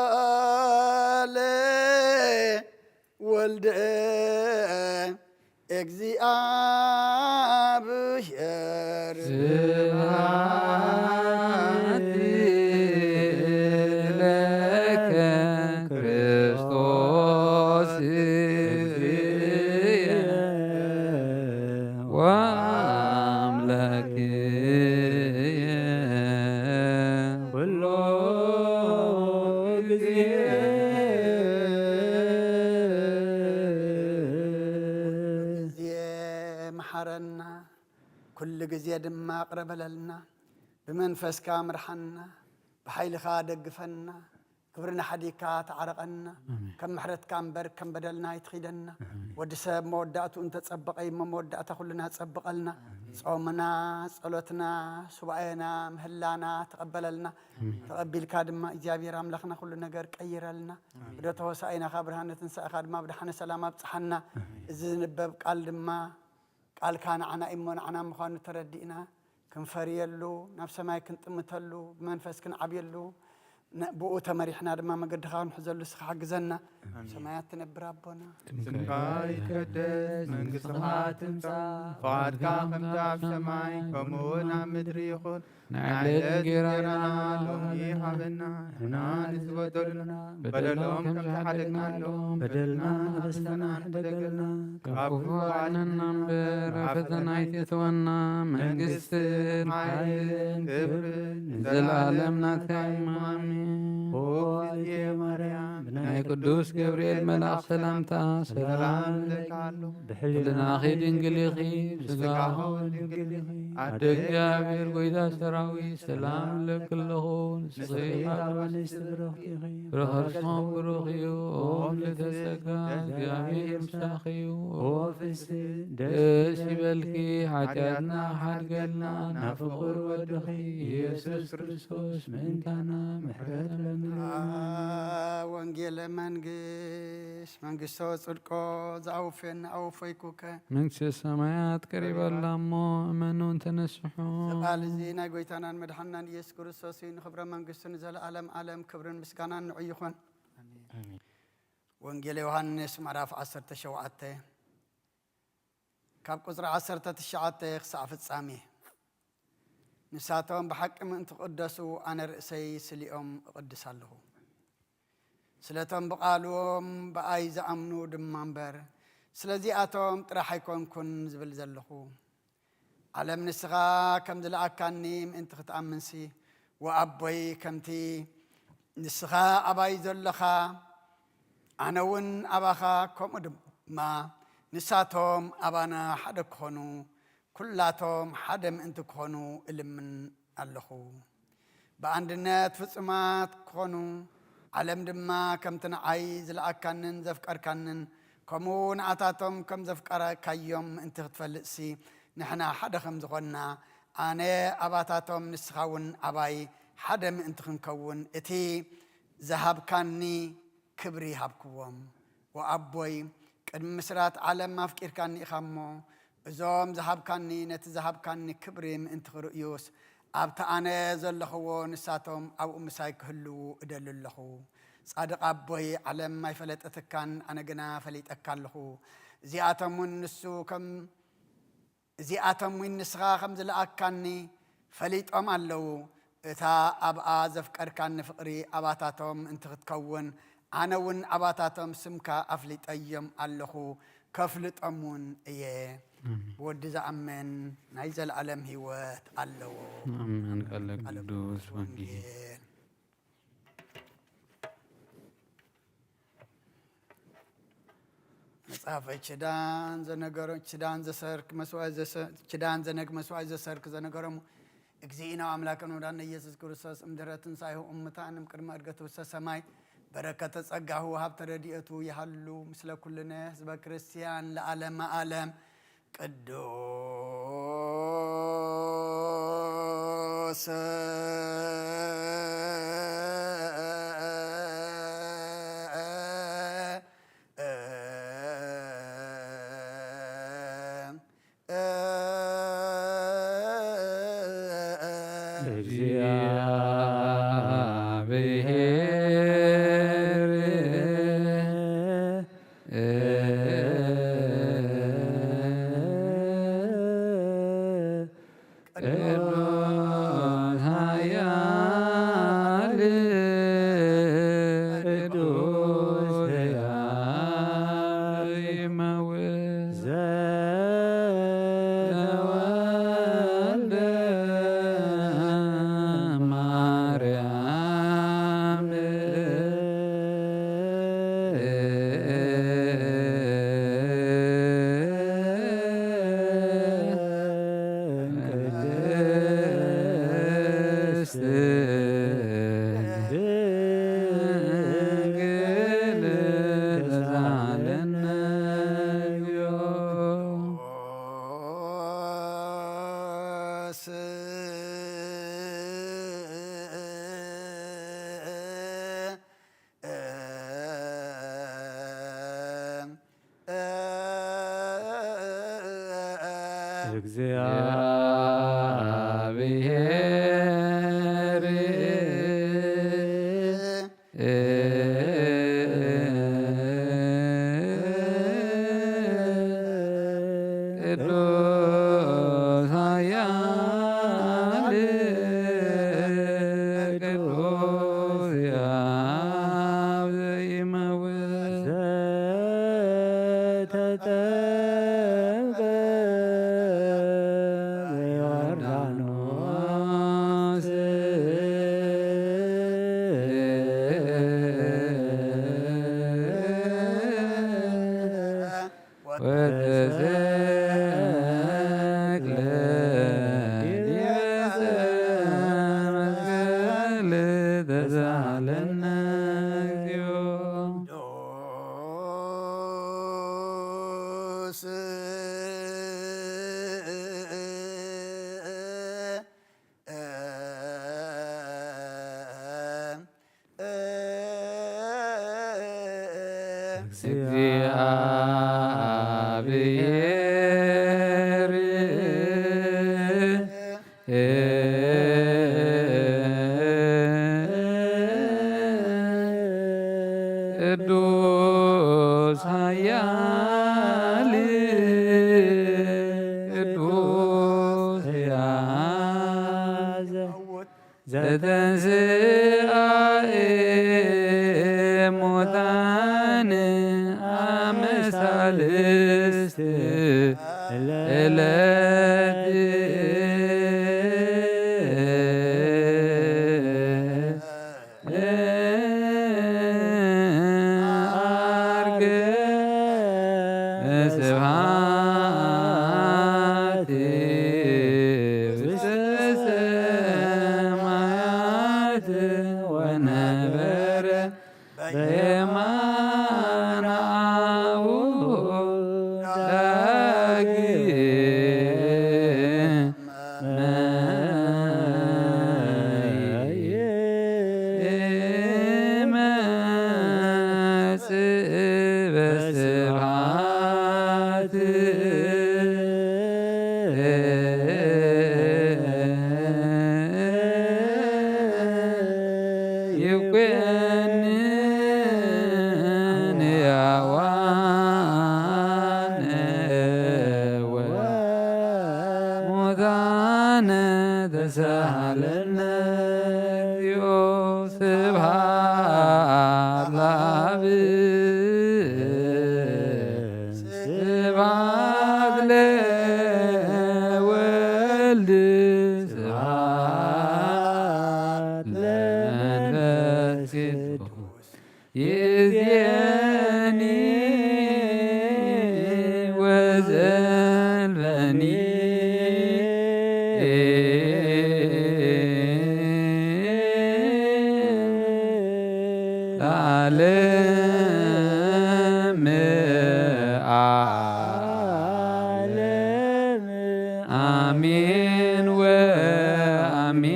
ቃለ ወልደ እግዚአብሔር ስብሐት ለከ ክርስቶስ እግዚእየ ወአምላክየ ኩሎ ጊዜ መሐረና ኩሉ ግዜ ድማ ቅረበለልና ብመንፈስካ ምርሐና ብሓይልኻ ደግፈና ክብርና ሓዲካ ተዓረቐና ከም ምሕረትካ እምበር ከም በደልና ይትኺደና ወዲ ሰብ መወዳእቱ እንተፀበቀ መወዳእታ ኩልና ፀብቐልና ጾምና ጸሎትና ሱባኤና ምህላና ተቀበለልና ተቀቢልካ ድማ እግዚአብሔር አምላኽና ኩሉ ነገር ቀይረልና ወደ ተወሳኢና ብርሃነ ትንሣኤኻ ድማ ብድሓነ ሰላም ኣብፅሓና እዚ ዝንበብ ቃል ድማ ቃልካ ንዓና እሞ ንዓና ምዃኑ ተረዲእና ክንፈርየሉ ናብ ሰማይ ክንጥምተሉ ብመንፈስ ክንዓብየሉ ብኡ ተመሪሕና ድማ መገድኻ ክንሕዘሉ እስኻ ሓግዘና ሰማያት ትነብር ኣቦና ስምካ ይትቀደስ መንግሥትኻ ትምጻእ ፈቃድካ ከምቲ ኣብ ሰማይ ከምኡውን ኣብ ምድሪ ይኹን ንዕለት እንጀራና ሎሚ ሃበና ንሕና ንዝበደሉና በደሎም ከም ዝሓደግናሎም በደልና ንረስና ንበደልና ካብ ክፉ ኣድነና እምበር ኣብ ፈተና ኣይተእትወና መንግሥትን ሓይልን ክብርን ንዘለኣለም ናትካ እዩ ኣሜን ሆየ ማርያም ናይ ቅዱስ ገብርኤል መልአክ ሰላምታ ሰላም ለካሉ ብሕልናኺ ድንግል ኢኺ ብስጋኹ ድንግል ኢኺ ኣደ እግዚአብሔር ጐይታ ሰራዊት ሰላም ለክለኹ ንስኺ ኣብ ኣንስቲ ብሩኽቲ ኢኺ ብረኸርስኹም ብሩኽ እዩ ኦም ለተጸጋ እግዚአብሔር ምሳኺ እዩ ኦ ፍስቲ ደስ ይበልኪ ሓጢአትና ሓድገልና ናብ ፍቑር ወድኺ ኢየሱስ ክርስቶስ ምእንታና ምሕረት ለምንና ወንጌለ መንግስቶ ጽድቆ ዝኣውፈና ኣውፈይኩከ መንግሥተ ሰማያት ቀሪባላ እሞ እመኑን ተነስሑ ቃል እዚ ናይ ጎይታናን መድሓናን ኢየሱስ ክርስቶስ እዩ ንክብረ መንግስቱ ንዘለኣለም ዓለም ክብርን ምስጋናን ንዑ ይኹን ወንጌል ዮሃንስ ምዕራፍ 17 ካብ ቁፅሪ 19 ክሳብ ፍጻሜ ንሳቶም ብሓቂ ምእንቲ ቅደሱ ኣነ ርእሰይ ስሊኦም እቕድስ ኣለኹ ስለቶም ብቓልዎም ብኣይ ዝኣምኑ ድማ እምበር ስለዚኣቶም ጥራሕ ኣይኮንኩን ዝብል ዘለኹ ዓለም ንስኻ ከም ዝለኣካኒ ምእንቲ ክትኣምንሲ ወኣቦይ ከምቲ ንስኻ ኣባይ ዘለኻ ኣነ እውን ኣባኻ ከምኡ ድማ ንሳቶም ኣባና ሓደ ክኾኑ ኩላቶም ሓደ ምእንቲ ክኾኑ እልምን ኣለኹ ብኣንድነት ፍጹማት ክኾኑ ዓለም ድማ ከምቲ ንዓይ ዝለኣካንን ዘፍቀርካንን ከምኡ ንኣታቶም ከም ዘፍቀረካዮም ምእንቲ ክትፈልጥሲ ንሕና ሓደ ከም ዝኾንና ኣነ ኣባታቶም ንስኻ እውን ኣባይ ሓደ ምእንቲ ክንከውን እቲ ዝሃብካኒ ክብሪ ሃብክዎም ወኣቦይ ቅድሚ ምስራት ዓለም ኣፍቂርካኒ ኢኻ እሞ እዞም ዝሃብካኒ ነቲ ዝሃብካኒ ክብሪ ምእንቲ ክርእዩስ ኣብቲ ኣነ ዘለኽዎ ንሳቶም ኣብኡ ምሳይ ክህልው እደሊ ኣለኹ ጻድቕ ኣቦይ ዓለም ኣይፈለጠትካን ኣነ ግና ፈሊጠካ ኣለኹ እዚኣቶም እውን ንስኻ ከም ዝለኣካኒ ፈሊጦም ኣለዉ እታ ኣብኣ ዘፍቀድካኒ ፍቕሪ ኣባታቶም ምእንቲ ክትከውን ኣነ እውን ኣባታቶም ስምካ ኣፍሊጠዮም ኣለኹ ከፍልጦም እውን እየ ብወዲ ዝኣመን ናይ ዘለዓለም ህይወት ኣለዎ ኣሜን ቃለ ቅዱስ ወንጌል መጽሐፈ ኪዳን ዘነግ መስዋዕት ዘሰርክ ዘነገሮሙ እግዚእና አምላክን ወዳነ ኢየሱስ ክርስቶስ እምድኅረ ትንሣኤሁ እሙታን እምቅድመ ዕርገቱ ውስተ ሰማይ በረከተ ጸጋሁ ሀብተ ረድኤቱ ይሃሉ ምስለ ኩልነ ህዝበ ክርስቲያን ለዓለመ ዓለም ቅዱስ እግዚአብሔር ቅዱስ ኃያል ቅዱስ ሕያው ዘተንሥአ እሙታን አመሳልስት ዕለት አርገ ስብሐት ውስተ ሰማያት ወነበረ በየማነ አቡሁ ይመጽእ በስብሐት ይኮንን ሕያዋን ወሙታነ ተሳሃለነ እግዚኦ ስብሐት ለአብ ስብሐት ለወልድ ስብሐት ለመንፈስ ቅዱስ ይእዜኒ ወዘልፈኒ ለዓለመ ዓለም አሜን ወአሜን።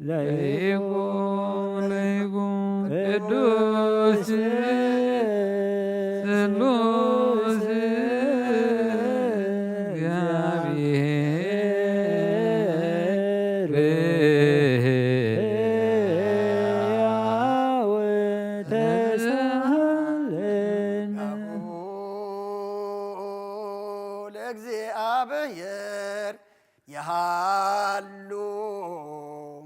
ለይኩን ቅዱስ ስሉስ እግዚአብሔር ሕያው ተሳሃለነ ለእግዚአብሔር የሃሉ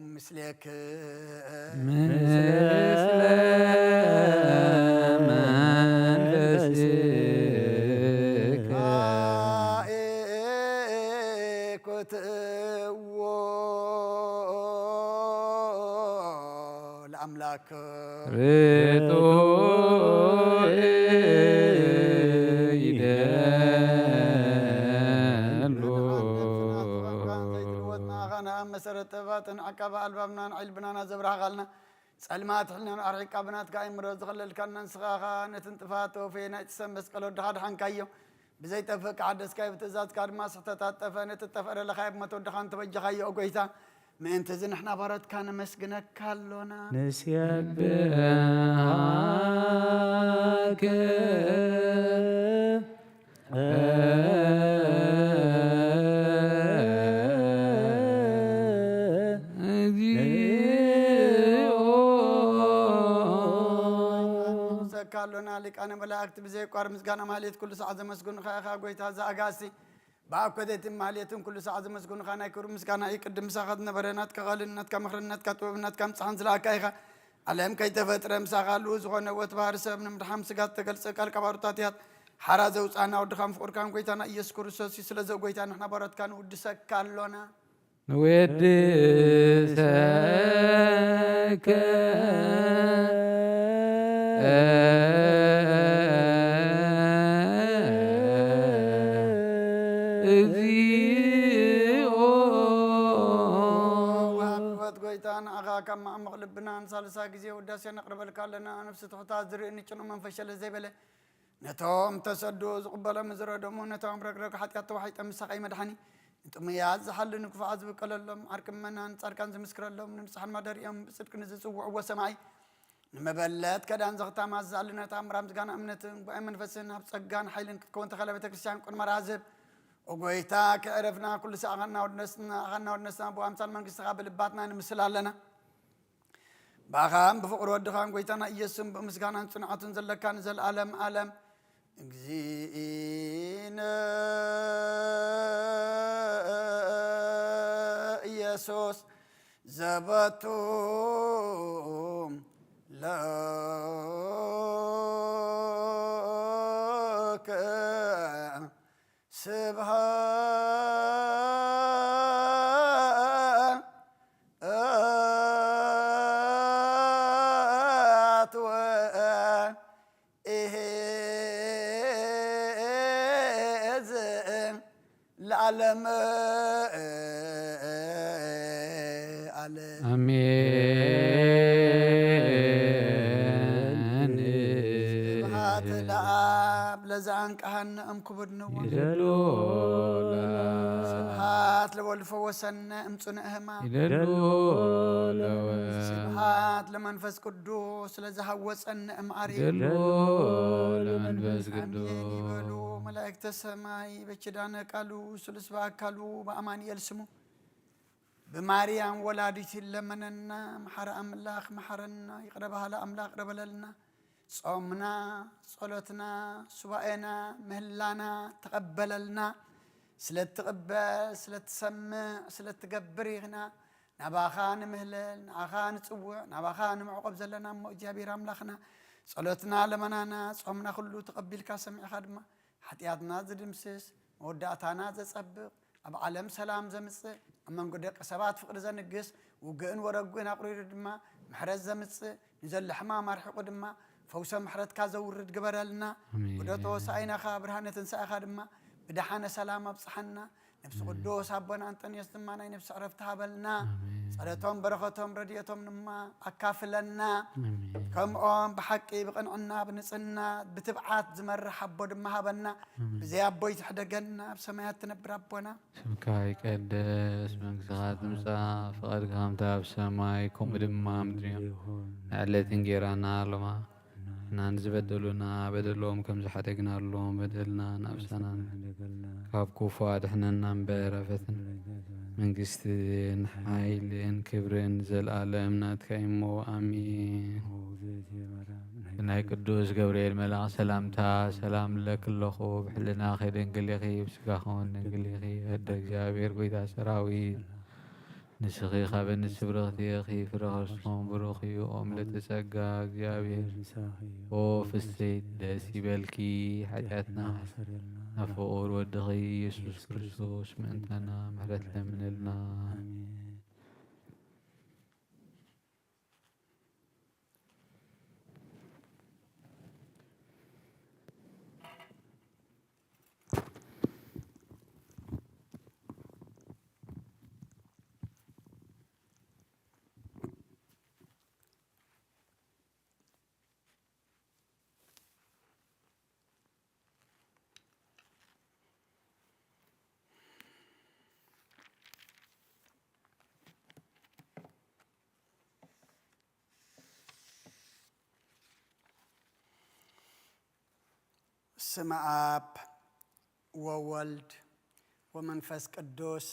ምስሌክ ምስለ መንፈስከ ኮትዎ ለአምላክ ርቶ ይደሉ መሰረት ጥበባትን ዓቀባ ኣልባብናን ዒልብናና ዘብራህቓልና ጸልማት ሕልናን ኣርሒቃ ብናትካ ኣእምሮ ዝኽለልካና ንስኻኻ ነቲ ጥፋት ተወፈየ ናይ ሰብ መስቀል ወድኻ ድሓንካዮ ብዘይጠፍእ ክዓደስካዮ ብትእዛዝካ ድማ ስሕተታት ጠፈ ነቲ ጠፈረለኻዮ ብመቶ ወድኻ እንተበጀኻዮ ጎይታ ምእንቲ እዚ ንሕና ባረትካ ነመስግነካ ኣሎና ንስየብሃከ ካሎና ሊቃነ መላእክት ብዘይቋር ምስጋና ማህሌት ኩሉ ሰዓት ዘመስግኑኻ ኢኻ ጎይታ ዘኣጋሲ ብኣኮደት ማህሌትን ኩሉ ሰዓት ዘመስግኑኻ ናይ ክብሪ ምስጋና ይቅድም ምሳኻ ዝነበረ ናትካ ቃልን ናትካ ምክርን ናትካ ጥበብ ናትካ ምፅሓን ዝለኣካ ኢኻ ዓለም ከይተፈጥረ ምሳኻ ልኡ ዝኾነ ወት ባህሪ ሰብ ንምድሓም ስጋ ዝተገልፀ ቃል ከባሩታት እያት ሓራ ዘውፃእና ወድኻን ፍቁርካን ጎይታና ኢየሱስ ክርስቶስ እዩ ስለዚ ጎይታ ንሕና ባረትካ ንውድሰካ ኣሎና ንወድሰከ እግዚኦ ወሃብወት ጎይታ ንዓኻ ካብ ማዕምቕ ልብና ንሳልሳ ግዜ ውዳሴ ነቕርበልካ ኣለና ነፍሲ ትሑታት ዝርእኒ ጭኑ መንፈሸለ ዘይበለ ነቶም ተሰዶ ዝቕበሎም ዝረደሙ ነቶም ረግረግ ሓጢኣት ተዋሒጦም ምሳኸይ መድሓኒ ንጥሙያት ዝሓሉ ንክፉዓት ዝብቀለሎም ዓርቂ መናን ጻድቃን ዝምስክረሎም ንንፅሓን ማደሪኦም ብፅድቂ ንዝፅውዕዎ ሰማይ نمبلت كدان زغتا مازالنا تامرام زغان أمنتن بأمن فسن بصقان حيلن كون تخلى بتكريستيان كون مرازب وقويتا كعرفنا كل ساعة غنا ودنسنا بو أمثال من قصة قابل باتنا نمثل لنا باخام بفقر ودخان قويتانا إيسم بمسكانا صنعة زلكان زل عالم اجزينا يسوس زبطوم لك سبحات وإهزم العالم آمين سبحات الآب لزعن كهن أم كبر نوم سبحات لول فوسنا أم صنعهما سبحات لمنفس قدوس لزهوس أن أم عريم لمنفس قدوس يبلو ملائكة السماء بشدانا قالوا سلس باكالو بأمان يلسمو بماريام ولادت لمننا محر أملاخ محرنا يقربها لأملاخ ربللنا صومنا صلاتنا سوائنا مهلانا تقبللنا سلت تقبل سلت تسمع سلت تقبرينا نباخان مهلل نباخان تسوع نباخان معقب زلنا مؤجابير أملاخنا صلاتنا لمنانا صومنا كله تقبل كاسمع خدمة حتياتنا زدمسس وداتنا زصبق أب عالم سلام زمص أمن قدق سبات فقر زنقس وقن ورقنا قرير دما محرز زمص نزل حما مرحق دما فوسا محرد كازا ورد قبرلنا ودتو سعينا خابرهانة تنسى خادما بدحانا سلام بصحنا نفس قدوس أبنا أنتن يستمانا نفس عرفتها بلنا صلاتهم بركتهم رديتهم نما أكافلنا كم بحقي بقنعنا بنصنا بتبعات زمر حبو دمها بلنا بزي أبوي تحدقنا بسمايات تنبر أبونا سمكاي قدس من سغات مسا فقد قامتا بسماي كم دمها مدريم نعلتين جيرانا لما نانز بدلونا بدلهم كم زحتقنا لهم بدلنا نفسنا كاب كوفات احنا نبرفتن من قستين حايلين كبرين زل عالمنا تكيمو آمين ناي قدوس جبريل ملاك سلامتا سلام لك اللخو بحلنا خيرين قليخي بسكاخون قليخي هدك جابير قويتا سراوي نسخي خابن نسبرغتي أخي فرغشهم بروخي وأم لتسقى جابير وفي السيد داسي بالكي حياتنا نفور ودغي يسوس كريستوس منتنا محرت من لنا ስመ አብ ወወልድ ወመንፈስ ቅዱስ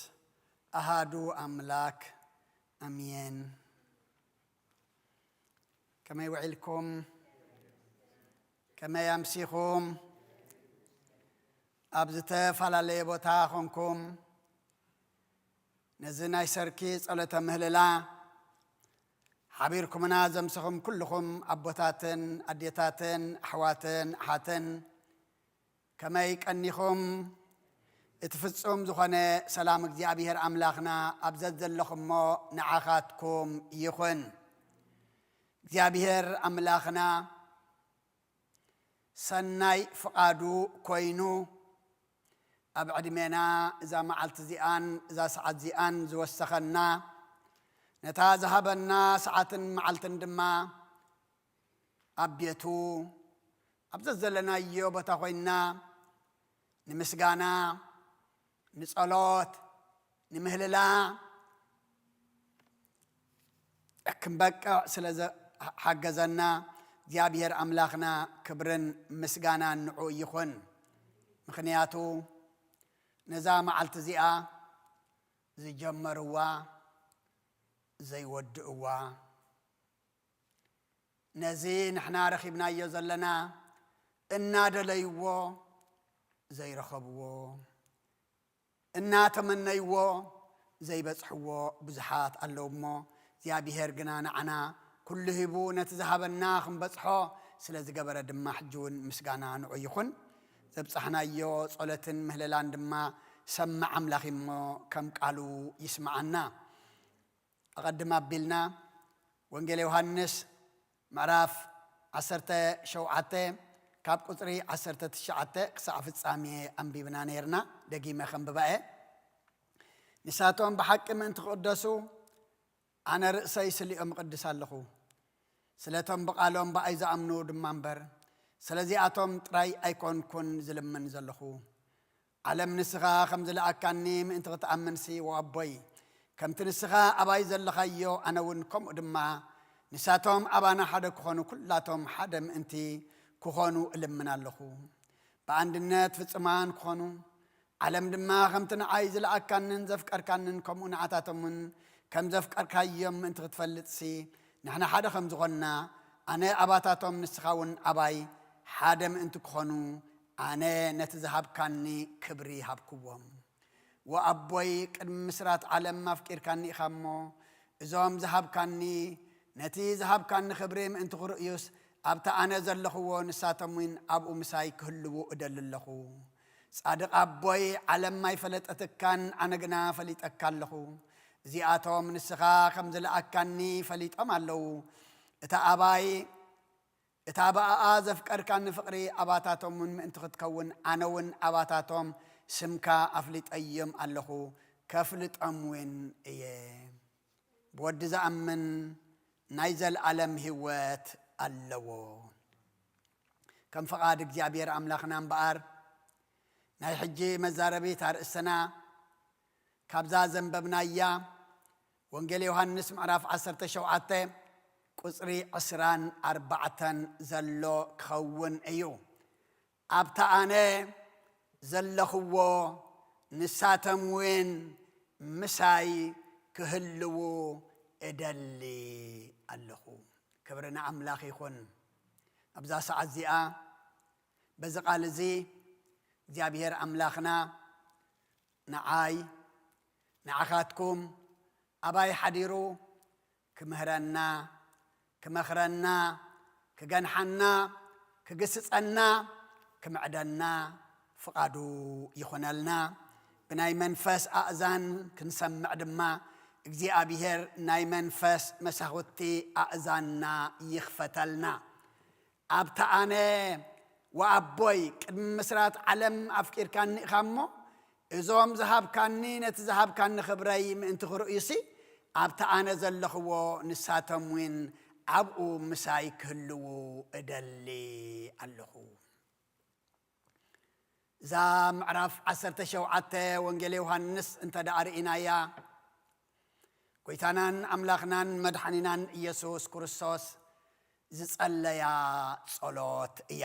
አሃዱ አምላክ አሜን። ከመይ ውዒልኩም ከመይ አምሲኹም ኣብ ዝተፈላለየ ቦታ ኾንኩም ነዚ ናይ ሰርኪ ጸሎተ ምህልላ ሓቢርኩምና ዘምስኹም ኩልኹም ኣቦታትን ኣዴታትን ኣሕዋትን ኣሓትን ከመይ ቀኒኹም እቲ ፍጹም ዝኾነ ሰላም እግዚኣብሔር ኣምላኽና ኣብ ዘለኹሞ ንዓኻትኩም ይኹን። እግዚኣብሔር ኣምላኽና ሰናይ ፍቓዱ ኮይኑ ኣብ ዕድሜና እዛ መዓልቲ እዚኣን እዛ ሰዓት እዚኣን ዝወሰኸና ነታ ዝሃበና ሰዓትን መዓልትን ድማ ኣብ ቤቱ ኣብ ዘለናዮ ቦታ ኮይንና ንምስጋና ንጸሎት ንምህልላ ክንበቅዕ ስለ حجزنا እግዚአብሔር አምላኽና ክብርን ምስጋናን ንዑ ይኹን ምኽንያቱ ነዛ መዓልቲ እዚኣ ዝጀመርዋ ዘይወድእዋ ነዚ ንሕና ረኺብናዮ ዘለና እናደለይዎ ዘይረኸብዎ እናተመነይዎ ዘይበጽሕዎ ብዙሓት ኣለዉ እሞ እግዚአብሔር ግና ንዓና ኩሉ ሂቡ ነቲ ዝሃበና ክንበጽሖ ስለ ዝገበረ ድማ ሕጂውን ምስጋና ንዑ ይኹን ዘብጽሕናዮ ጸሎትን ምህለላን ድማ ሰማዕ ኣምላኽ እሞ ከም ቃሉ ይስማዓና ኣቐድማ ኣቢልና ወንጌል ዮሐንስ ምዕራፍ 17 ካብ ቁጽሪ 19 ክሳብ ፍጻሜ ኣንቢብና ነርና ደጊመ ከንብበአ ንሳቶም ብሓቂ ምእንቲ ክቅደሱ ኣነ ርእሰይ ስሊኦም ቅድስ ኣለኹ ስለቶም ብቃሎም ብኣይ ዝኣምኑ ድማ እምበር ስለዚኣቶም ጥራይ ኣይኮንኩን ዝልምን ዘለኹ ዓለም ንስኻ ከም ዝለኣካኒ ምእንቲ ክትኣምንሲ ወኣቦይ ከምቲ ንስኻ ኣባይ ዘለኻዮ ኣነ እውን ከምኡ ድማ ንሳቶም ኣባና ሓደ ክኾኑ ኩላቶም ሓደ ምእንቲ ክኾኑ እልምን ኣለኹ ብኣንድነት ፍጽማን ክኾኑ ዓለም ድማ ከምቲ ንዓይ ዝለኣካንን ዘፍቀርካንን ከምኡ ንዓታቶምን ከም ዘፍቀርካዮም ምእንቲ ክትፈልጥሲ ንሕና ሓደ ከም ዝኾንና ኣነ ኣባታቶም ንስኻ እውን ኣባይ ሓደ ምእንቲ ክኾኑ ኣነ ነቲ ዝሃብካኒ ክብሪ ሃብክዎም ወኣቦይ ቅድሚ ምስራት ዓለም ኣፍቂርካኒ ኢኻ እሞ እዞም ዝሃብካኒ ነቲ ዝሃብካኒ ክብሪ ምእንቲ ክርእዩስ ኣብታ ኣነ ዘለኽዎ ንሳቶም እውን ኣብኡ ምሳይ ክህልዉ እደሊ ኣለኹ ጻድቕ ኣቦይ ዓለም ኣይፈለጠትካን ኣነ ግና ፈሊጠካ ኣለኹ እዚኣቶም ንስኻ ከም ዝለኣካኒ ፈሊጦም ኣለዉ እታ ኣብኣ ዘፍቀርካኒ ፍቕሪ ኣባታቶም እውን ምእንቲ ክትከውን ኣነ እውን ኣባታቶም ስምካ ኣፍሊጠዮም ኣለኹ ከፍልጦም እውን እየ ብወዲ ዝኣምን ናይ ዘለዓለም ህይወት ኣለዎ ከም ፈቓድ እግዚአብሔር ኣምላኽና እምበኣር ናይ ሕጂ መዛረቤት ኣርእስና ካብዛ ዘንበብናያ ወንጌል ዮሐንስ ምዕራፍ 17 ቁጽሪ 24 ዘሎ ክኸውን እዩ ኣብታ ኣነ ዘለኽዎ ንሳቶም እውን ምሳይ ክህልዉ እደሊ ኣለኹ ክብርና ኣምላኽ ይኹን ኣብዛ ሰዓት እዚኣ በዚ ቃል እዚ እግዚአብሔር ኣምላኽና ንዓይ ንዓኻትኩም ኣባይ ሓዲሩ ክምህረና ክመኽረና ክገንሓና ክግስጸና ክምዕደና ፍቓዱ ይኹነልና ብናይ መንፈስ ኣእዛን ክንሰምዕ ድማ እግዚአብሔር ናይ መንፈስ መሳኽቲ ኣእዛንና ይኽፈተልና ኣብታ ኣነ ወኣቦይ ቅድሚ ምስራት ዓለም ኣፍቂርካኒ ኢኻ እሞ እዞም ዝሃብካኒ ነቲ ዝሃብካኒ ክብረይ ምእንቲ ክርእዩሲ ኣብታ ኣነ ዘለኽዎ ንሳቶም እውን ኣብኡ ምሳይ ክህልዉ እደሊ ኣለኹ እዛ ምዕራፍ 17 ወንጌል ዮሐንስ እንተደኣ ርኢናያ ጎይታናን ኣምላኽናን መድሓኒናን ኢየሱስ ክርስቶስ ዝጸለያ ጸሎት እያ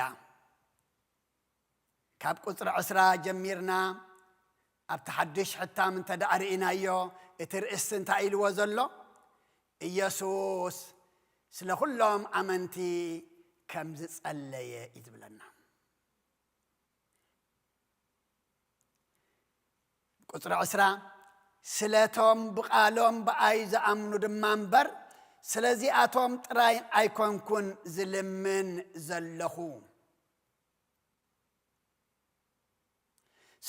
ካብ ቁጽሪ 10 ጀሚርና ኣብቲ ሓድሽ ሕታም እንተደኣ ርኢናዮ እቲ ርእሲ እንታይ ኢልዎ ዘሎ ኢየሱስ ስለ ኩሎም ኣመንቲ ከም ዝጸለየ እዩ ዝብለና ቁጽሪ 10 ስለቶም ብቃሎም ብኣይ ዝኣምኑ ድማ እምበር ስለዚኣቶም ጥራይ ኣይኮንኩን ዝልምን ዘለኹ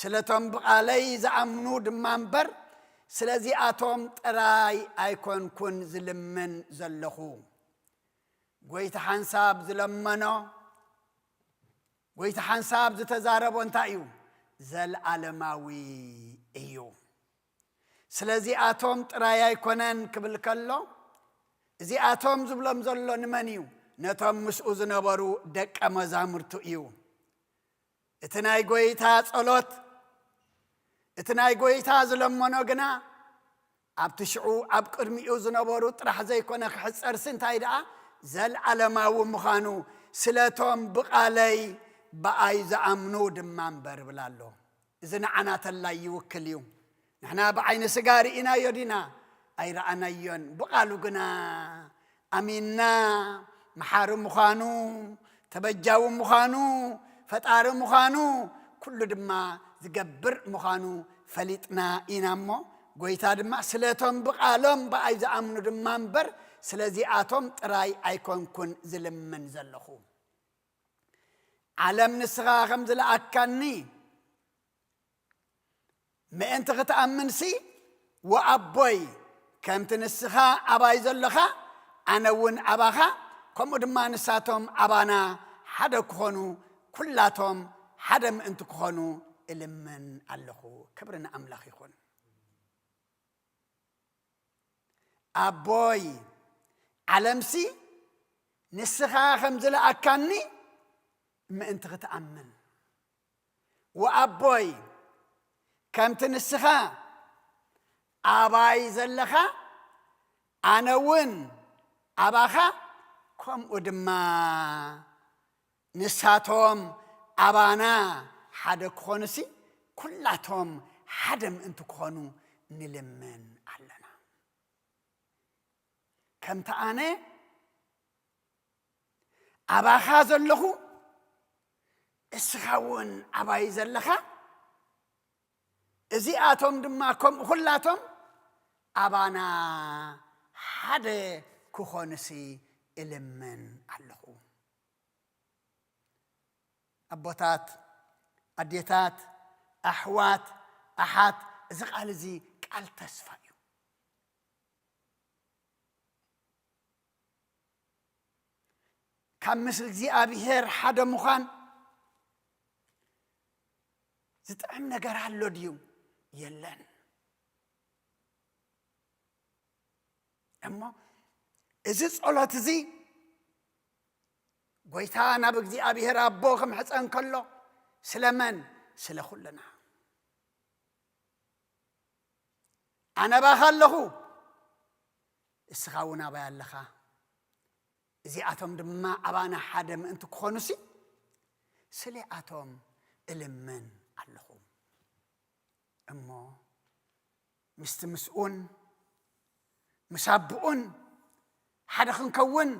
ስለቶም ብቃለይ ዝኣምኑ ድማ እምበር ስለዚኣቶም ጥራይ ኣይኮንኩን ዝልምን ዘለኹ ጎይታ ሓንሳብ ዝለመኖ ጎይታ ሓንሳብ ዝተዛረቦ እንታይ እዩ ዘለዓለማዊ እዩ ስለዚኣቶም ጥራይ ኣይኮነን ክብል ከሎ እዚኣቶም ዝብሎም ዘሎ ንመን እዩ ነቶም ምስኡ ዝነበሩ ደቀ መዛሙርቱ እዩ እቲ ናይ ጎይታ ጸሎት እቲ ናይ ጎይታ ዝለመኖ ግና ኣብቲ ሽዑ ኣብ ቅድሚኡ ዝነበሩ ጥራሕ ዘይኮነ ክሕጸርሲ እንታይ ደኣ ዘለዓለማዊ ምዃኑ ስለቶም ብቃለይ ብኣይ ዝኣምኑ ድማ እምበር ብላ ኣሎ እዚ ንዓና ተላይ ይውክል እዩ ንሕና ብዓይነ ስጋ ርኢናዮ ዲና ኣይረኣናዮን ብቃሉ ግና ኣሚንና መሓሪ ምዃኑ ተበጃዊ ምዃኑ ፈጣሪ ምዃኑ ኩሉ ድማ ዝገብር ምዃኑ ፈሊጥና ኢና እሞ ጎይታ ድማ ስለቶም ብቃሎም ብኣይ ዝኣምኑ ድማ እምበር ስለዚኣቶም ጥራይ ኣይኮንኩን ዝልምን ዘለኹ ዓለም ንስኻ ከም ዝለኣካኒ ምእንቲ ክትኣምንሲ ወኣቦይ ከምቲ ንስኻ ኣባይ ዘለኻ ኣነ እውን ኣባኻ ከምኡ ድማ ንሳቶም ኣባና ሓደ ክኾኑ ኩላቶም ሓደ ምእንቲ ክኾኑ እልምን ኣለኹ ክብሪ ንኣምላኽ ይኹን ኣቦይ ዓለምሲ ንስኻ ከም ዝለኣካኒ ምእንቲ ክትኣምን ወኣቦይ ከምቲ ንስኻ ኣባይ ዘለኻ ኣነ እውን ኣባኻ ከምኡ ድማ ንሳቶም ኣባና ሓደ ክኾኑሲ ኩላቶም ሓደ ምእንቲ ክኾኑ ንልምን ኣለና ከምቲ ኣነ ኣባኻ ዘለኹ እስኻ እውን ኣባይ ዘለኻ እዚኣቶም ድማ ከምኡ ኩላቶም ኣባና ሓደ ክኾኑሲ እልምን ኣለኹ ኣቦታት ኣዴታት ኣሕዋት ኣሓት እዚ ቃል እዚ ቃል ተስፋ እዩ ካብ ምስ እግዚኣብሔር ሓደ ምዃን ዝጥዕም ነገር ኣሎ ድዩ የለን እሞ እዚ ጸሎት እዚ ጎይታ ናብ እግዚኣብሔር ኣቦ ክምሕፀን ከሎ ስለመን ስለኹልና ኣነ ባኻ ኣለኹ እስኻ እውን ኣባይ ኣለኻ እዚኣቶም ድማ ኣባና ሓደ ምእንቲ ክኾኑሲ ስለኣቶም እልምን ኣለኹ እሞ ምስቲ ምስኡን ምስ ኣቦኡን ሓደ ክንከውን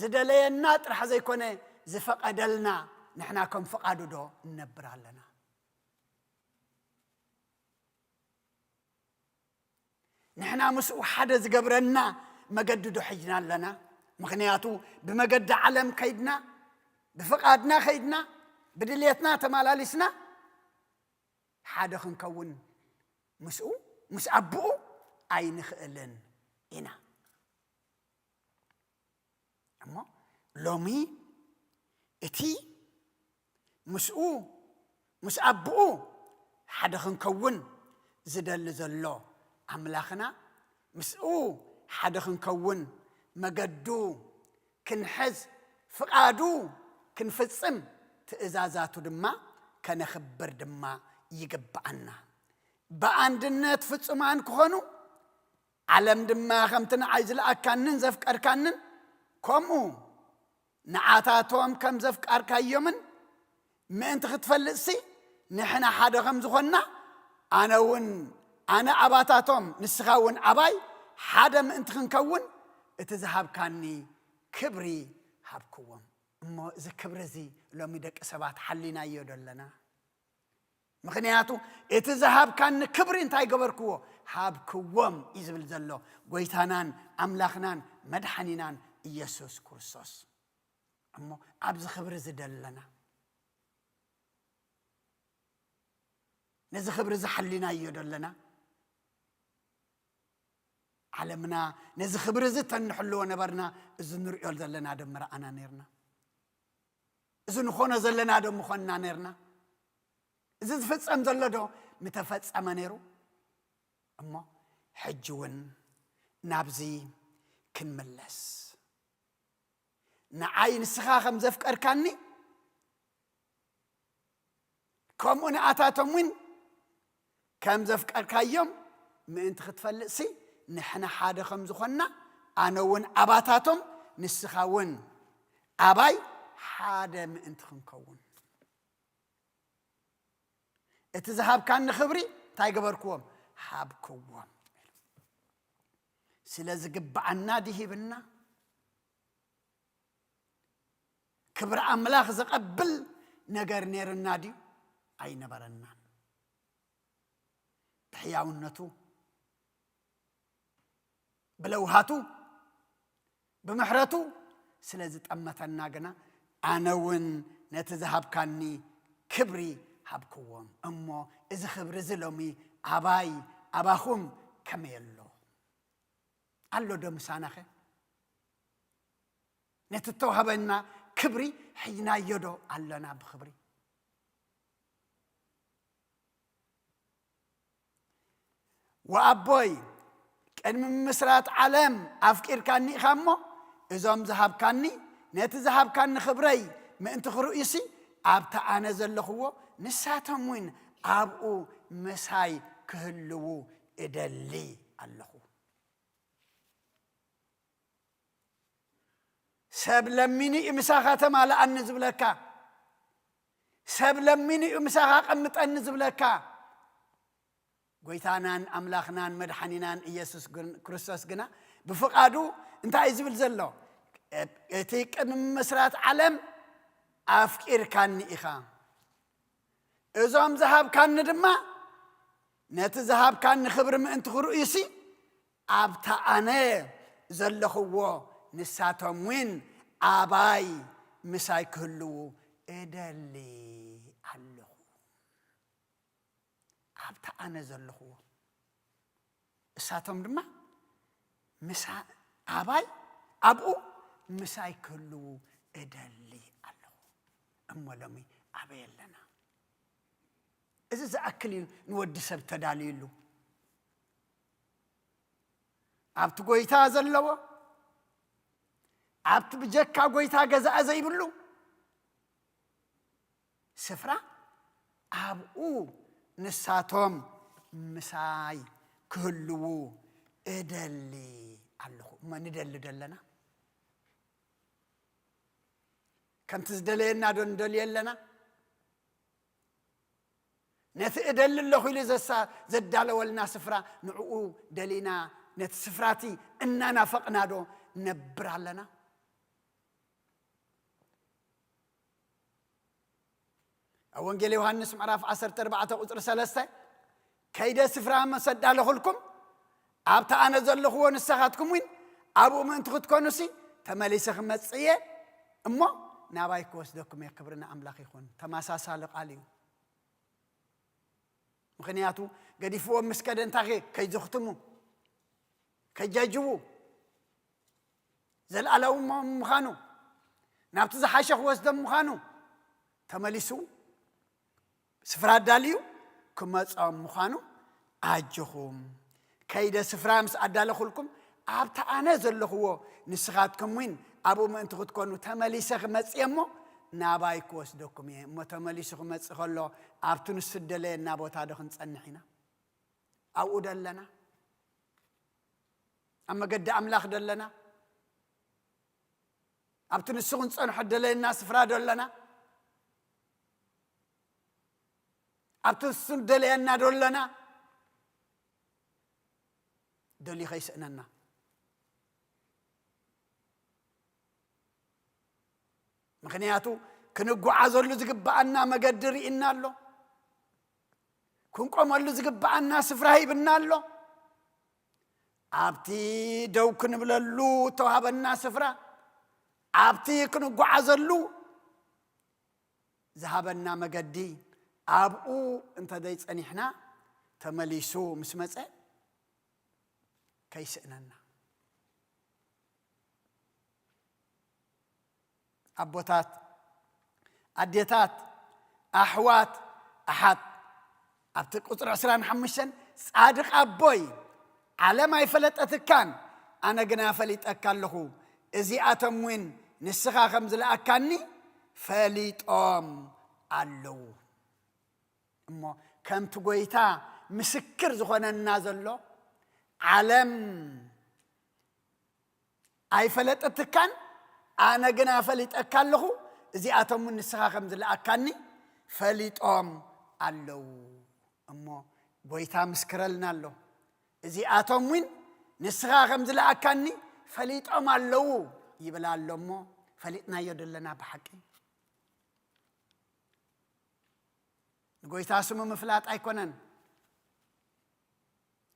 ዝደለየና ጥራሕ ዘይኮነ ዝፈቐደልና ንሕና ከም ፍቓዱ ዶ እንነብር ኣለና ንሕና ምስኡ ሓደ ዝገብረና መገዲ ዶ ሒዝና ኣለና ምክንያቱ ብመገዲ ዓለም ከይድና ብፍቓድና ከይድና ብድልየትና ተመላሊስና ሓደ ክንከውን ምስኡ ምስ ኣቦኡ ኣይንኽእልን ኢና እሞ ሎሚ እቲ ምስኡ ምስ ኣቦኡ ሓደ ክንከውን ዝደሊ ዘሎ ኣምላኽና ምስኡ ሓደ ክንከውን መገዱ ክንሕዝ ፍቓዱ ክንፍጽም ትእዛዛቱ ድማ ከነኽብር ድማ ይግባአና በአንድነት ፍጹማን ክኾኑ ዓለም ድማ ከምቲ ንዓይ ዝለኣካንን ዘፍቀርካንን ከምኡ ንዓታቶም ከም ዘፍቃርካዮምን ምእንቲ ክትፈልጥሲ ንሕና ሓደ ከም ዝኾንና ኣነ ኣባታቶም ንስኻ እውን ኣባይ ሓደ ምእንቲ ክንከውን እቲ ዝሃብካኒ ክብሪ ሃብክዎም እሞ እዚ ክብሪ እዚ ሎሚ ደቂ ሰባት ሓሊናዮ ደለና ምክንያቱ እቲ ዝሃብካኒ ክብሪ እንታይ ገበርክዎ ሃብክዎም እዩ ዝብል ዘሎ ጎይታናን ኣምላኽናን መድሓኒናን ኢየሱስ ክርስቶስ እሞ ኣብዚ ክብሪ ዝደለና ነዚ ክብሪ ዝሓሊናዮ ደለና ዓለምና ነዚ ክብሪ እዚ ተንሕልዎ ነበርና እዚ ንሪኦ ዘለና ድማ ረኣና ነርና እዚ ንኾነ ዘለና ዶ ምኾንና ነርና እዚ ዝፍጸም ዘሎ ዶ ምተፈጸመ ነይሩ እሞ ሕጂ እውን ናብዚ ክንመለስ ንዓይ ንስኻ ከም ዘፍቀርካኒ ከምኡ ንኣታቶም እውን ከም ዘፍቀርካዮም ምእንቲ ክትፈልጥሲ ንሕና ሓደ ከም ዝኾንና ኣነውን ኣባታቶም ንስኻውን ኣባይ ሓደ ምእንቲ ክንከውን እቲ ዝሃብካኒ ክብሪ እንታይ ገበርክዎም ሃብክዎም ስለዚ ግብዓና ድሂብና ክብሪ ኣምላኽ ዝቐብል ነገር ነርና ድዩ ኣይነበረናን ብሕያውነቱ ብለውሃቱ ብምሕረቱ ስለዚ ጠመተና ግና ኣነውን ነቲ ዝሃብካኒ ክብሪ ሃብክዎም እሞ እዚ ክብሪ እዚ ሎሚ ኣባይ ኣባኹም ከመይ ኣሎ ዶ ምሳናኸ ነቲ ተዋህበና ክብሪ ሕይናዮ ዶ ኣለና ብክብሪ ወኣቦይ ቅድሚ ምስራት ዓለም ኣፍቂርካኒ ኢኻ እሞ እዞም ዝሃብካኒ ነቲ ዝሃብካኒ ክብረይ ምእንቲ ክርእዩሲ ኣብታ ኣነ ዘለኽዎ ንሳቶም እውን ኣብኡ ምሳይ ክህልው እደሊ ኣለኹ ሰብ ለሚኒ እዩ ምሳኻ ተማልኣኒ ዝብለካ ሰብ ለሚኒ እዩ ምሳኻ ቀምጠኒ ዝብለካ ጎይታናን ኣምላኽናን መድሓኒናን ኢየሱስ ክርስቶስ ግና ብፍቓዱ እንታይ እዩ ዝብል ዘሎ እቲ ቅድሚ ምስራት ዓለም ኣፍቂርካኒ ኢኻ እዞም ዝሃብካኒ ድማ ነቲ ዝሃብካኒ ክብሪ ምእንቲ ክርእዩሲ ኣብታ ኣነ ዘለኽዎ ንሳቶም እውን ኣባይ ምሳይ ክህልው እደሊ ኣለኹ ኣብታ ኣነ ዘለኽዎ እሳቶም ድማ ኣባይ ኣብኡ ምሳይ ክህልው እደሊ ኣለኹ እሞ ሎሚ ኣበይ ኣለና እዚ ዝኣክል እዩ ንወዲ ሰብ ተዳልዩሉ ኣብቲ ጎይታ ዘለዎ ኣብቲ ብጀካ ጎይታ ገዛእ ዘይብሉ ስፍራ ኣብኡ ንሳቶም ምሳይ ክህልው እደሊ ኣለኹ እሞ ንደሊ ደለና ከምቲ ዝደለየና ዶ ንደልዩ ኣለና ነቲ እደሊ ኣለኹ ኢሉ ዘዳለወልና ስፍራ ንዕኡ ደሊና ነቲ ስፍራቲ እናናፈቕና ዶ ነብር ኣለና ኣብ ወንጌል ዮሃንስ ምዕራፍ 14 ቁፅሪ 3 ከይደ ስፍራ መሰዳለኹልኩም ኣብታ ኣነ ዘለኽዎ ንስኻትኩም እውን ኣብኡ ምእንቲ ክትኮኑሲ ተመሊሰ ክመፅእ እየ እሞ ናባይ ክወስደኩም እየ ክብርና ኣምላኽ ይኹን ተመሳሳሊ ቃል እዩ ምክንያቱ ገዲፍዎም ምስ ከደ እንታይ ከይዝኽትሙ ከይጃጅቡ ዘለኣለዊ ምዃኑ ናብቲ ዝሓሸ ክወስዶም ምዃኑ ተመሊሱ ስፍራ ዳልዩ ክመፅኦም ምዃኑ ኣጅኹም ከይደ ስፍራ ምስ ኣዳለኹልኩም ኣብታ ኣነ ዘለኽዎ ንስኻትኩም እውን ኣብኡ ምእንቲ ክትኮኑ ተመሊሰ ክመፅእ እሞ ናባይ ክወስደኩም እየ እሞ ተመሊሱ ክመፅእ ከሎ ኣብቲ ንሱ ደለየና ቦታ ዶ ክንፀንሕ ኢና ኣብኡ ደለና ኣብ መገዲ ኣምላኽ ደለና ኣብቲ ንሱ ክንፀንሖ ደለየና ስፍራ ደለና ኣብቲ ንሱ ደለየና ደለና ደልዩ ከይስእነና ምክንያቱ ክንጓዓዘሉ ዝግባአና መገዲ ርኢና ኣሎ ክንቆመሉ ዝግባአና ስፍራ ሂብና ኣሎ ኣብቲ ደው ክንብለሉ ተዋሃበና ስፍራ ኣብቲ ክንጓዓዘሉ ዝሃበና መገዲ ኣብኡ እንተደይ ፀኒሕና ተመሊሱ ምስ መፀ ከይስእነና ኣቦታት ኣዴታት ኣሕዋት ኣሓት ኣብቲ ቁፅሪ 25 ጻድቕ ኣቦይ ዓለም ኣይፈለጠትካን ኣነ ግና ፈሊጠካ ኣለኹ እዚኣቶም እውን ንስኻ ከም ዝለኣካኒ ፈሊጦም ኣለዉ እሞ ከምቲ ጎይታ ምስክር ዝኾነና ዘሎ ዓለም أي فلتتكان أنا جنا فلت أكله إذا أتم النسخة خمس الأكاني فلت اللو أما بويتا مسكرلنا له إذا أتم وين نسخة خمس الأكاني فلت اللو يبلا اللو فلتنا يدلنا بحكي نقول تاسم مفلات أيقونن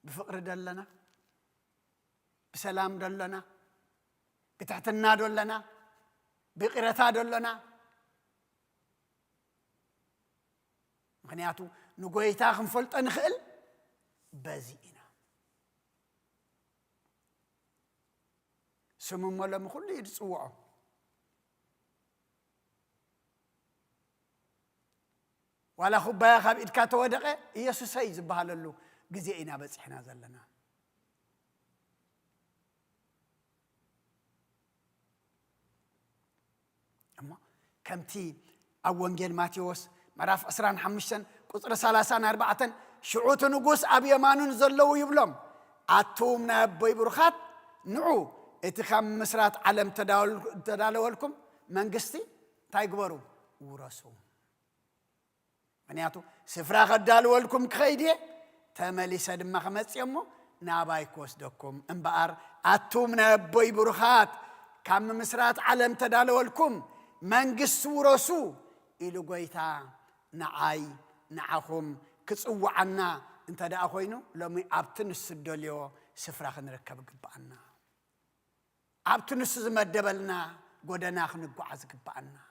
بفقر دلنا بسلام دلنا بتحتنا دلنا بقرتا دلنا مخنياتو نقول تاخم فلت نخل بزينا سمم ولا مخلي يتصوعه ولا خبايا خاب إذ كاتو ودقة يسوع سيز بهاللو جزئنا بس إحنا زلنا أما كمتي أول ماتيوس مراف أسران حمشن قصر سلاسان أربعة شعوت نقص أبي مانون زلوا يبلم عتومنا بيبرخات نعو اتخام مسرات علم تداولكم من قستي تايقبروا ورسوم منياتو سفرا غدالو لكم كخيدي تملي سد ما خمس يمو نابايكوس دكم انبار اتومنا بوي برخات كم مسرات علم تدالو لكم منقس ورسو إلو قويتا نعاي نعاكم كتصوعنا انت دا أخوينو لمي أبتن السدوليو سفرا خنركب قبعنا أبتن السزم الدبلنا قدنا خنقعز قبعنا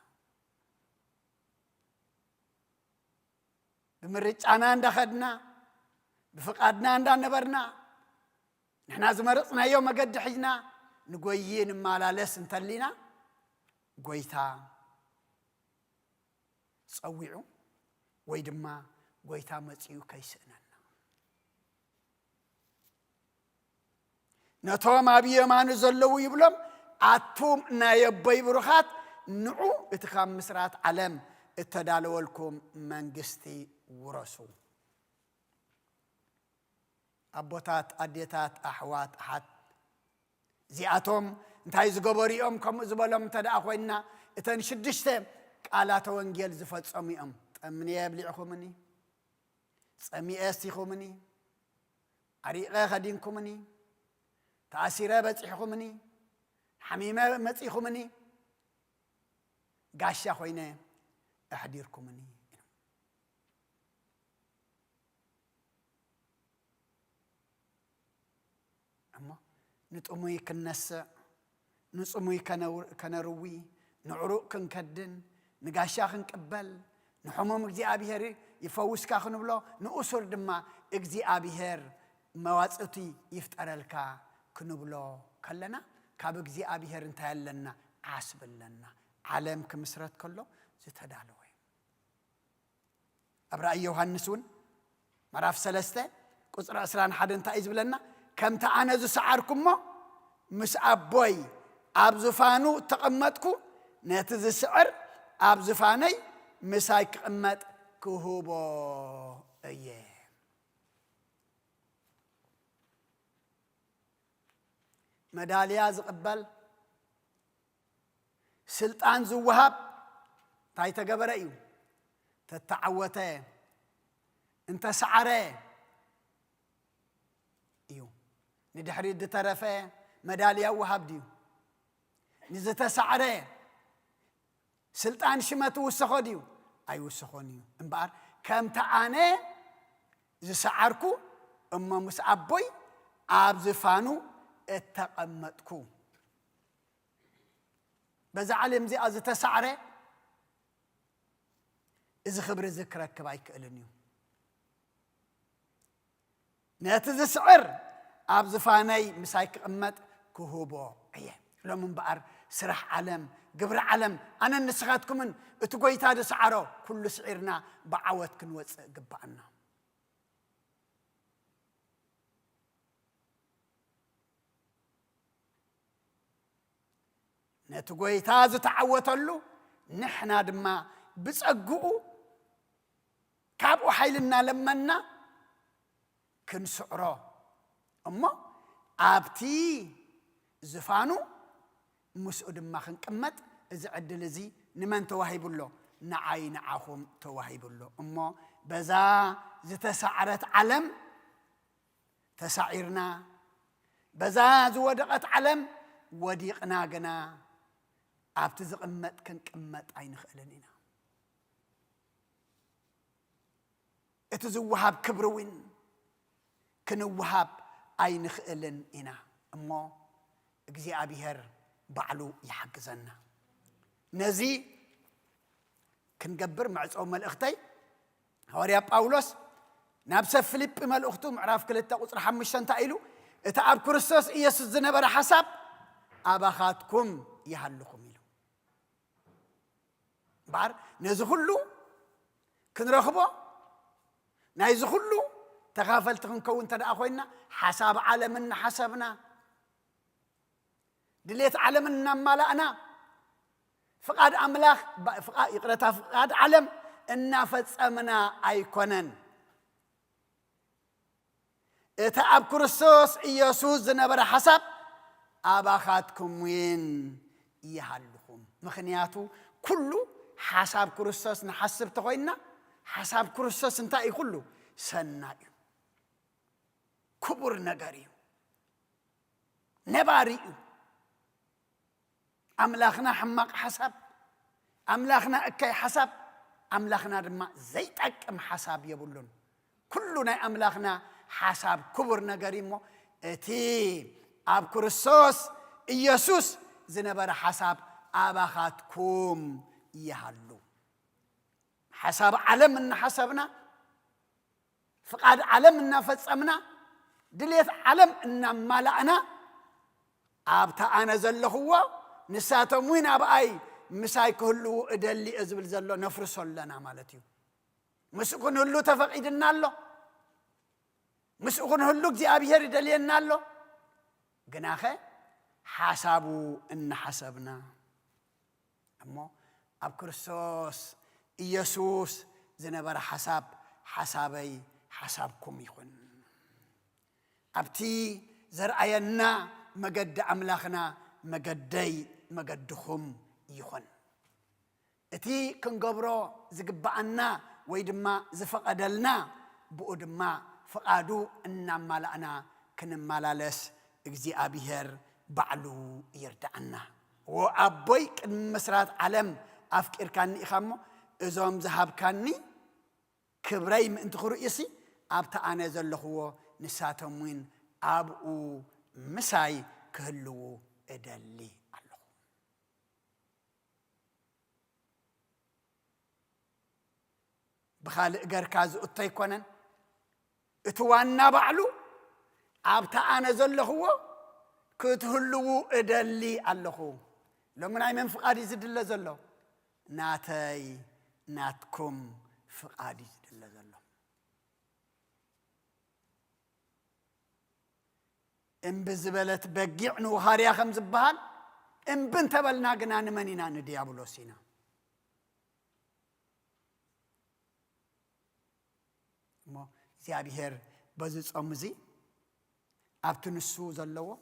بمرج أنا عند خدنا بفقدنا عند نبرنا نحن زمرتنا يوم قد حجنا نقويين ما لا لس نتلينا قويتا صويعو ويدما قويتا متيو كيسنا نتوما بيه ما نزلو يبلم عطوم نايباي بروخات نعو اتخام مسرات علم اتدالو لكم منقستي ورسو أبوتات أديتات أحوات أحد زياتهم انتهي زقبوريهم كم زبالهم تدا أخوينا اتن شدشتهم قالات وانجيل زفت صميئهم أمني يبلعكمني صميئ استيخمني عريقا خدينكمني تأثيرا بتيخمني حميمة متيخمني قاشا خوينا أحديركمني أما نتأمي كنسة نتأمي كنروي نعرق كنكدن نقاشا كنقبل نحمم إجزي أبيهر يفوز كاخن بلا نأسر دما إجزي أبيهر مواتتي يفتر الكا كنبلا كلنا كاب إجزي أبيهر انتهى لنا عاسب لنا عالم كمسرات كله زتدالوي أبرأ يوحنسون مراف سلسته قصر أسران حدن تأيز بلنا كم تعنزو سعركم ما مس أبوي أبزفانو تقمتكو نتز السعر أبزفاني مسايك قمت كهوبو أيه مداليا زقبل سلطان زوهاب تايتا قبرأيو تتعوته انت سعره ايو ندحري دترفه مداليا وهاب ديو نزت سعره سلطان شمت وسخو ديو اي وسخونيو انبار كم تعاني زسعركو اما مسعبوي ابزفانو اتقمتكو بزا علم زي ازت سعره إذا خبر ذكرك كبايك إلنيو ناتذ سعر أبزفاني مسايك أمت كهوبو أيه لو من بقر سرح علم قبر علم أنا نسخاتكم من اتقويت هذا سعره كل سعرنا بعوت كنوت قبعنا نتقويت هذا تعوت له نحنا دما بتسقو كابو حيلنا لمنا كنسعره أما أبتي زفانو مسؤ دما خنقمط إذا عدل زي نمن توهيب له نعاي نعاهم توهيب له أما بذا زتسعرت علم تسعيرنا بذا زودقت علم وديقنا جنا عبتزق أمت كنقمط عين خلنينا اتزوهاب كبروين كنوهاب عين خلن إنا أما اجزي أبيهر بعلو يحجزنا نزي كنجبر مع أم الأختي هوريا باولوس نابس فيليب مال أختو معرف كل التقصر حمشان تايلو اتعب كريستوس يسوع زنبر حسب أباخاتكم يهلكم يلو بار نزخلو كنرخبو نايزخلو تغافلتكم كون تدا أخوينا حساب عالمنا حسبنا دليت عالمنا مالأنا فقاد أملاخ فقاد يقرأتها فقاد علم إن فتسمنا أيقونن إتعب كريستوس يسوع زنبر حسب أباخاتكم وين يهلكم مخنياتو كله حساب كريستوس نحسب تقوينا حساب كريستوس انتاي كله سناي كبر نغاري نباري أملاخنا حماق حسب أملاخنا أكاي حسب أملاخنا دما زيتك أم حساب يبولون كلنا أملاخنا حساب كبر نغاريمو اتي أب كريستوس يسوس زنبر حساب أباخاتكم يهلو حساب علمنا حسبنا فقاد علمنا فصمنا دليت علم إن مالأنا أبتا أنا زله هو نساتهم وين أبأي مساي كله إدلي أزبل زلو نفرس لنا مالتيو مسكون هلو تفقيدنا له مسكون هلو جي أبيهر إدلينا له جناخه حسابو إن حسبنا أما أب كريستوس يسوع زنبر حساب حسابي حسابكم يكون أبتي زرعينا مجد أملاخنا مجدي مجدهم يكون اتي كنقبرو زقبعنا ويدما زفقدلنا بقدما فقادو إننا مالأنا كنمالالس اجزي أبيهر بعلو يردعنا وأبويك مسرات علم أفكر كاني إخامو إذا ذهب كاني كبري من تخرج يسي أبتا أنا زلخو نساتهم وين أبو مساي كهلو إدلي الله بخال إجركاز أتيكونن اتوانا بعلو أبتا أنا زلخو كتهلو إدلي الله لمن أي من فقادي زد الله زلو ناتي ناتكم فقادي دلله زلو إن بزبلت بقيعنو هاريا خمز بهال إن بنت بلنا قنان منينا نديابلوسينا مو زيابيهر بزيز أمزي أبتنسو زلو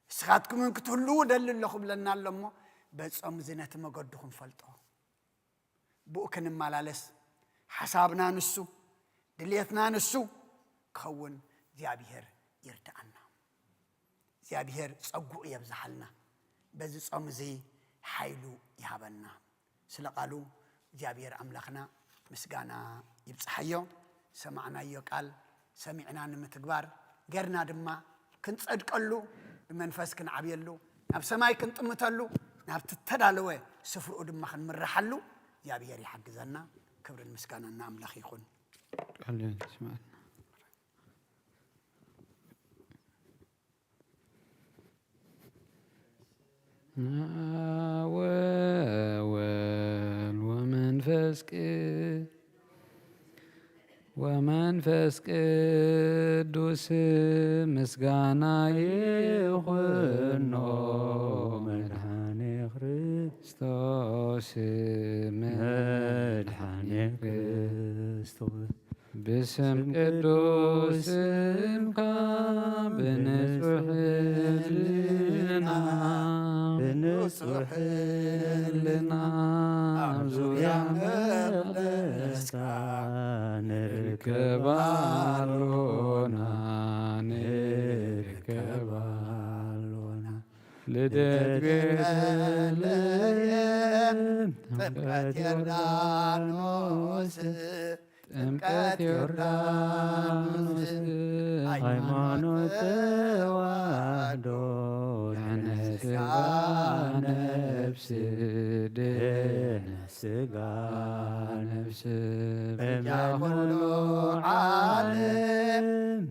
سخاتكم إن كتهلو دلل لكم لنا اللمو بس أمزنة ما قدهم فلتو بوكن مالالس حسابنا نسو دليتنا نسو كون زيابيهر يردعنا زيابيهر صقو يبزحلنا بس أمزي حيلو يهبنا سلقالو زيابيهر أملاخنا مسقانا يبصحيو سمعنا يقال سمعنا نمتكبار غيرنا دما كنت صدقلو بمنفس كن عبيلو ناب سماي كنت متلو ناب تتدالوه سفر قدما خن مرحلو يا بيري حق زنا كبر المسكان النام لخي يخون خلينا نسمع ومنفس قدوس مسغانا يخونو مدحاني كريستوس مدحاني كريستوس باسم قدوس بنصح لنا ብንጹሕ ሕሊና ኣብ ዙርያ መቕደስካ ንርከባሎና ልደት ቤተልሔም ጥምቀት ዮርዳኖስ ጥምቀት ዮርዳኖስ ሃይማኖት ተዋህዶ ድኅነት ሥጋ ነፍስ ድኅነት ሥጋ ነፍስ በኩሉ ዓለም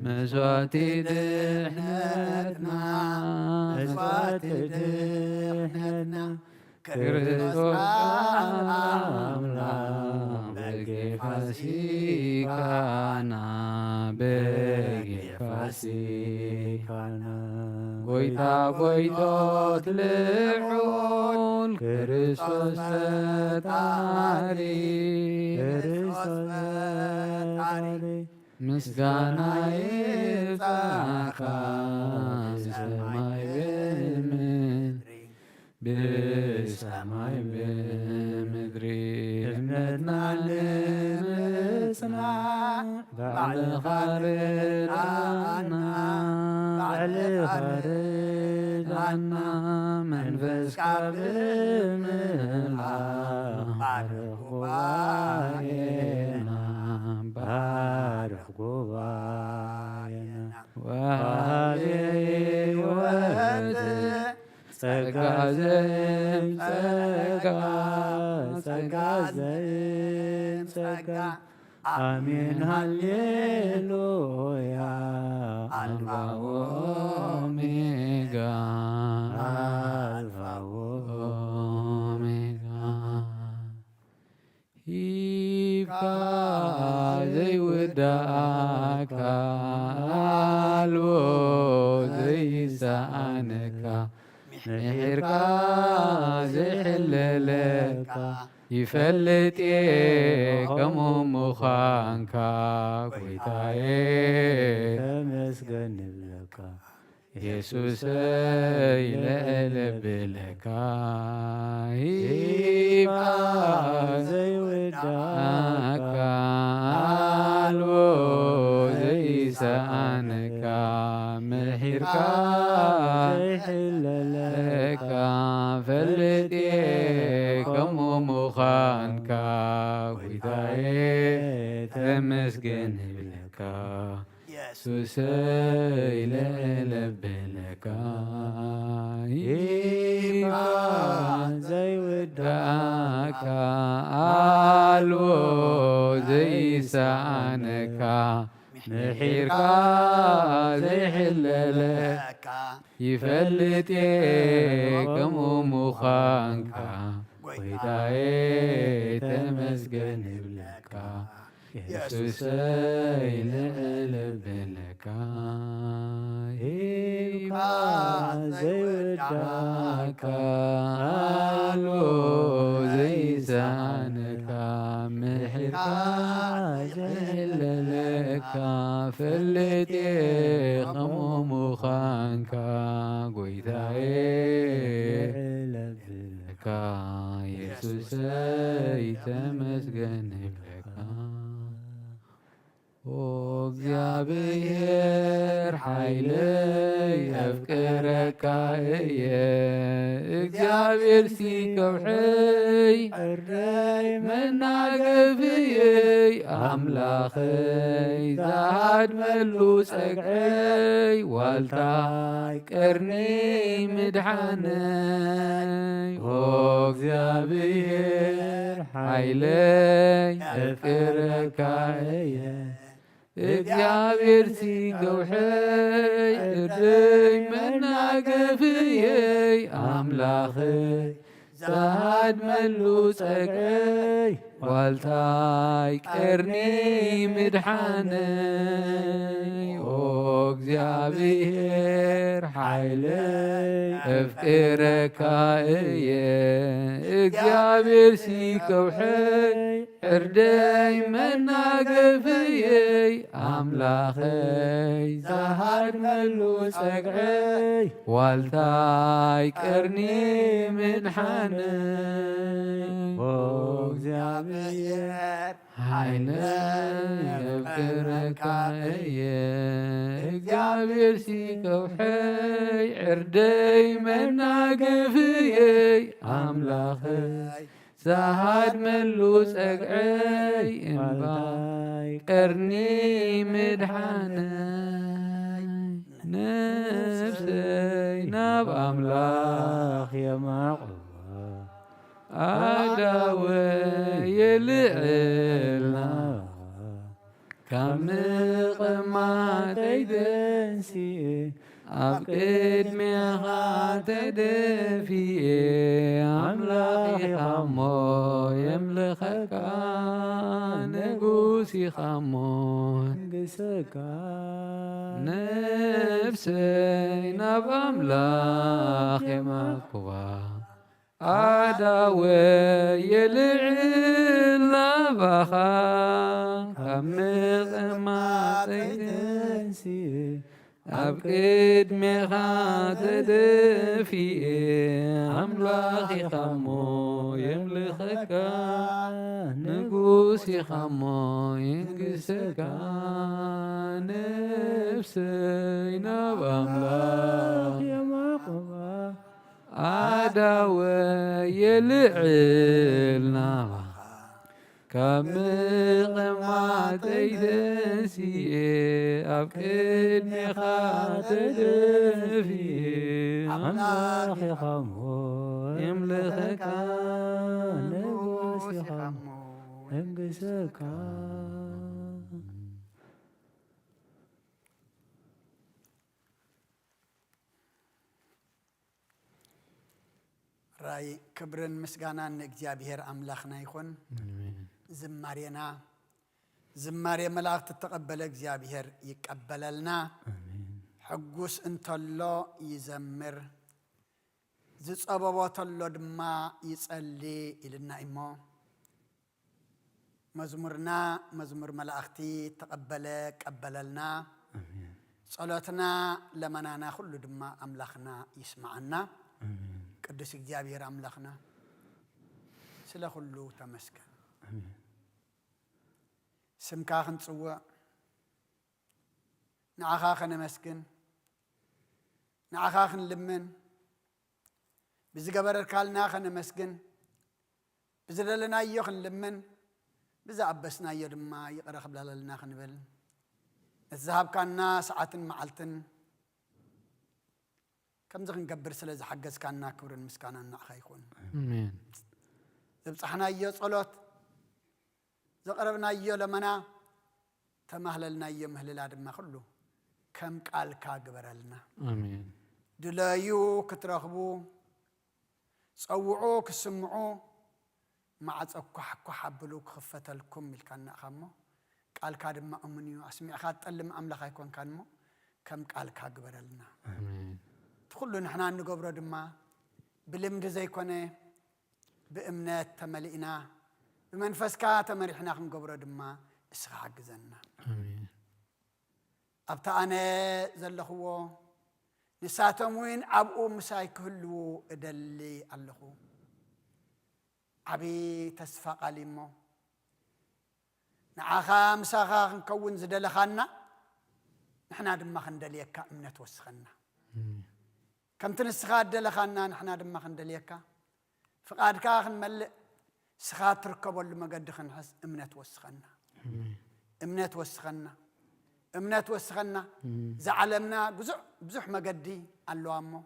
መስዋዕቲ ድኅነትና መስዋዕቲ ድኅነትና ክርስቶስ አምላክ በጌፋሲካና በጌፋሲካና ጎይታ ጎይቶት ልዑል ክርስቶስ ፈጣሪ ክርስቶስ ፈጣሪ ምስጋና ይብዛካ ሰማይ በሰማይ በምድሪ እምነትና ልምጽና ባዕልኻ ርዳእና ባዕልኻ ርዳእና መንፈስካ ብምልኣኽ ባርኽ ጉባኤና ባርኽ ጉባኤና ወሃቤ ሕይወት ጸጋ ዘእምጸጋ ጸጋ ዘእምጸጋ አሜን ሃሌሉያ አልፋ ወኦሜጋ አልፋ ወኦሜጋ ሂብካ ዘይውዳእካ አልቦ ዘይሳኣነካ ምሕርካ ዘይሕለለካ ይፈልጥ ከምኡ ምዃንካ ጐይታዬ ተመስገን ንብለካ ኢየሱሰይ ልዕለብለካ ሂብካ ዘይውዳእካ አልቦ ዘይሰኣነካ ምሕርካ ዘይሕለለካ ፈልጥ ከምኡ ምዃንካ ጐይታዬ ተመስገን ንብለካ ኢየሱሰይ ልዕለብለካ ሂብካ ዘይውዳእካ አልቦ ዘይሰኣነካ ምሕርካ ዘይሕለለካ ይፈልጥ ከምኡ ምዃንካ ጐይታዬ ተመስገን ንብለካ ኢየሱሰይ ልዕለብለካ ሂብካ ዘይውዳእካ አልቦ ዘይሰኣነካ ምሕርካ ዘይሕለለካ ፈልጥ ከምኡ ምዃንካ ጐይታዬ ልዕለብለካ ኢየሱሰይ ተመስገን ንብለካ ኦ እግዚአብሔር ኃይለይ አፍቅረካ እየ እግዚአብሔር ሲከውሐይ ዕረይ መናገፍየይ አምላኸይ ዝሃድመሉ ጸግዐይ ዋልታይ ቀርኒ ምድሓነይ ኦ እግዚአብሔር ኃይለይ አፍቅረካ እየ እግዚአብሔር ሲከውሐይ ዕረይ መናገፍየይ አምላኸይ ዝሃድመሉ ጸግዐይ ዋልታይ ቀርኒ ምድሓነይ ኦ እግዚአብሔር ኃይለይ አፍቅረካ እየ እግዚአብሔር ሲከውሐይ عردي مناقفي أملاخي زهد ملو سقعي والتاي كرني من حني እግዚአብሔር حيني يفكرك እግዚአብሔር ሲከውሐይ ዕርደይ መናገፍየይ ኣምላኸይ زهد ملو سقعي انباي قرني مدحاني نفسي ناب أملاخ يا معقوبة أداوي يلعلنا كم قمات يدنسي أبقيت ميخات دفي أملاخي خمو يملخك نقوسي خمو نقسك نفسي نب أملاخي مكوى أداوي يلعلا بخا كمل ما تيدنسي أبقيت مخاتد في أملاخي خمو يملخك نقوسي خمو ينقسك نفسي نب أملاخ يا مقبى أداوي يلعلنا كم قمات يدنسي أبكد مخاتد في أملاخي خمو يملخك نقوسي خمو ينقسك راي كبرن مسغانا نእግዚአብሔር أملاخنا يكون زمارينا زماري ملاك تتقبل እግዚአብሔር يقبللنا حقوس انتلو يزمر زصببو تلو دما يصلي إلنا إمو مزمورنا مزمور ملاختي تقبل قبللنا صلاتنا لمنانا كل دما أملاخنا يسمعنا قدس እግዚአብሔር أملاخنا سلا كله تمسكن سمكا خنصوا نعخا خنمسكن نعخا خنلمن بزغبر كالنا خنمسكن بزدلنا يو خنلمن بزعبسنا يو دما يقرخ بلالنا خنبل الذهب كاننا ساعات معلتن كم زخن قبر سلا زحجز كاننا كبرن مسكانا نعخا يكون امين زبصحنا يو صلوت زقربنا يو لمنا تمهللنا يو مهللا دما كله كم قال كاغبرلنا امين دلايو كترخبو صوعو كسمعو مع صكح كحبلو خفتلكم الكنا خمو قال كادما امنيو اسمع خاطلم املاخ يكون كانمو كم قال كاغبرلنا امين كله نحنا نغبرو دما بلمد زي كونه بامنات تملئنا بمنفسكا تمرحنا نغبرو دما اسخ حجزنا امين ابتا انا زلخو نساتم وين ابو مساي كله ادلي اللهو ابي تسفق عليمو نعخا مساخا نكون زدلخنا نحنا دما خندليكا امنت وسخنا كم تنسخا دلخنا نحنا دما خندليكا فقادكا خنملئ سخات تركبوا لمقد خنحس امنت وسخنا امنت وسخنا امنت وسخنا زعلمنا بزح مقدي قالوا امو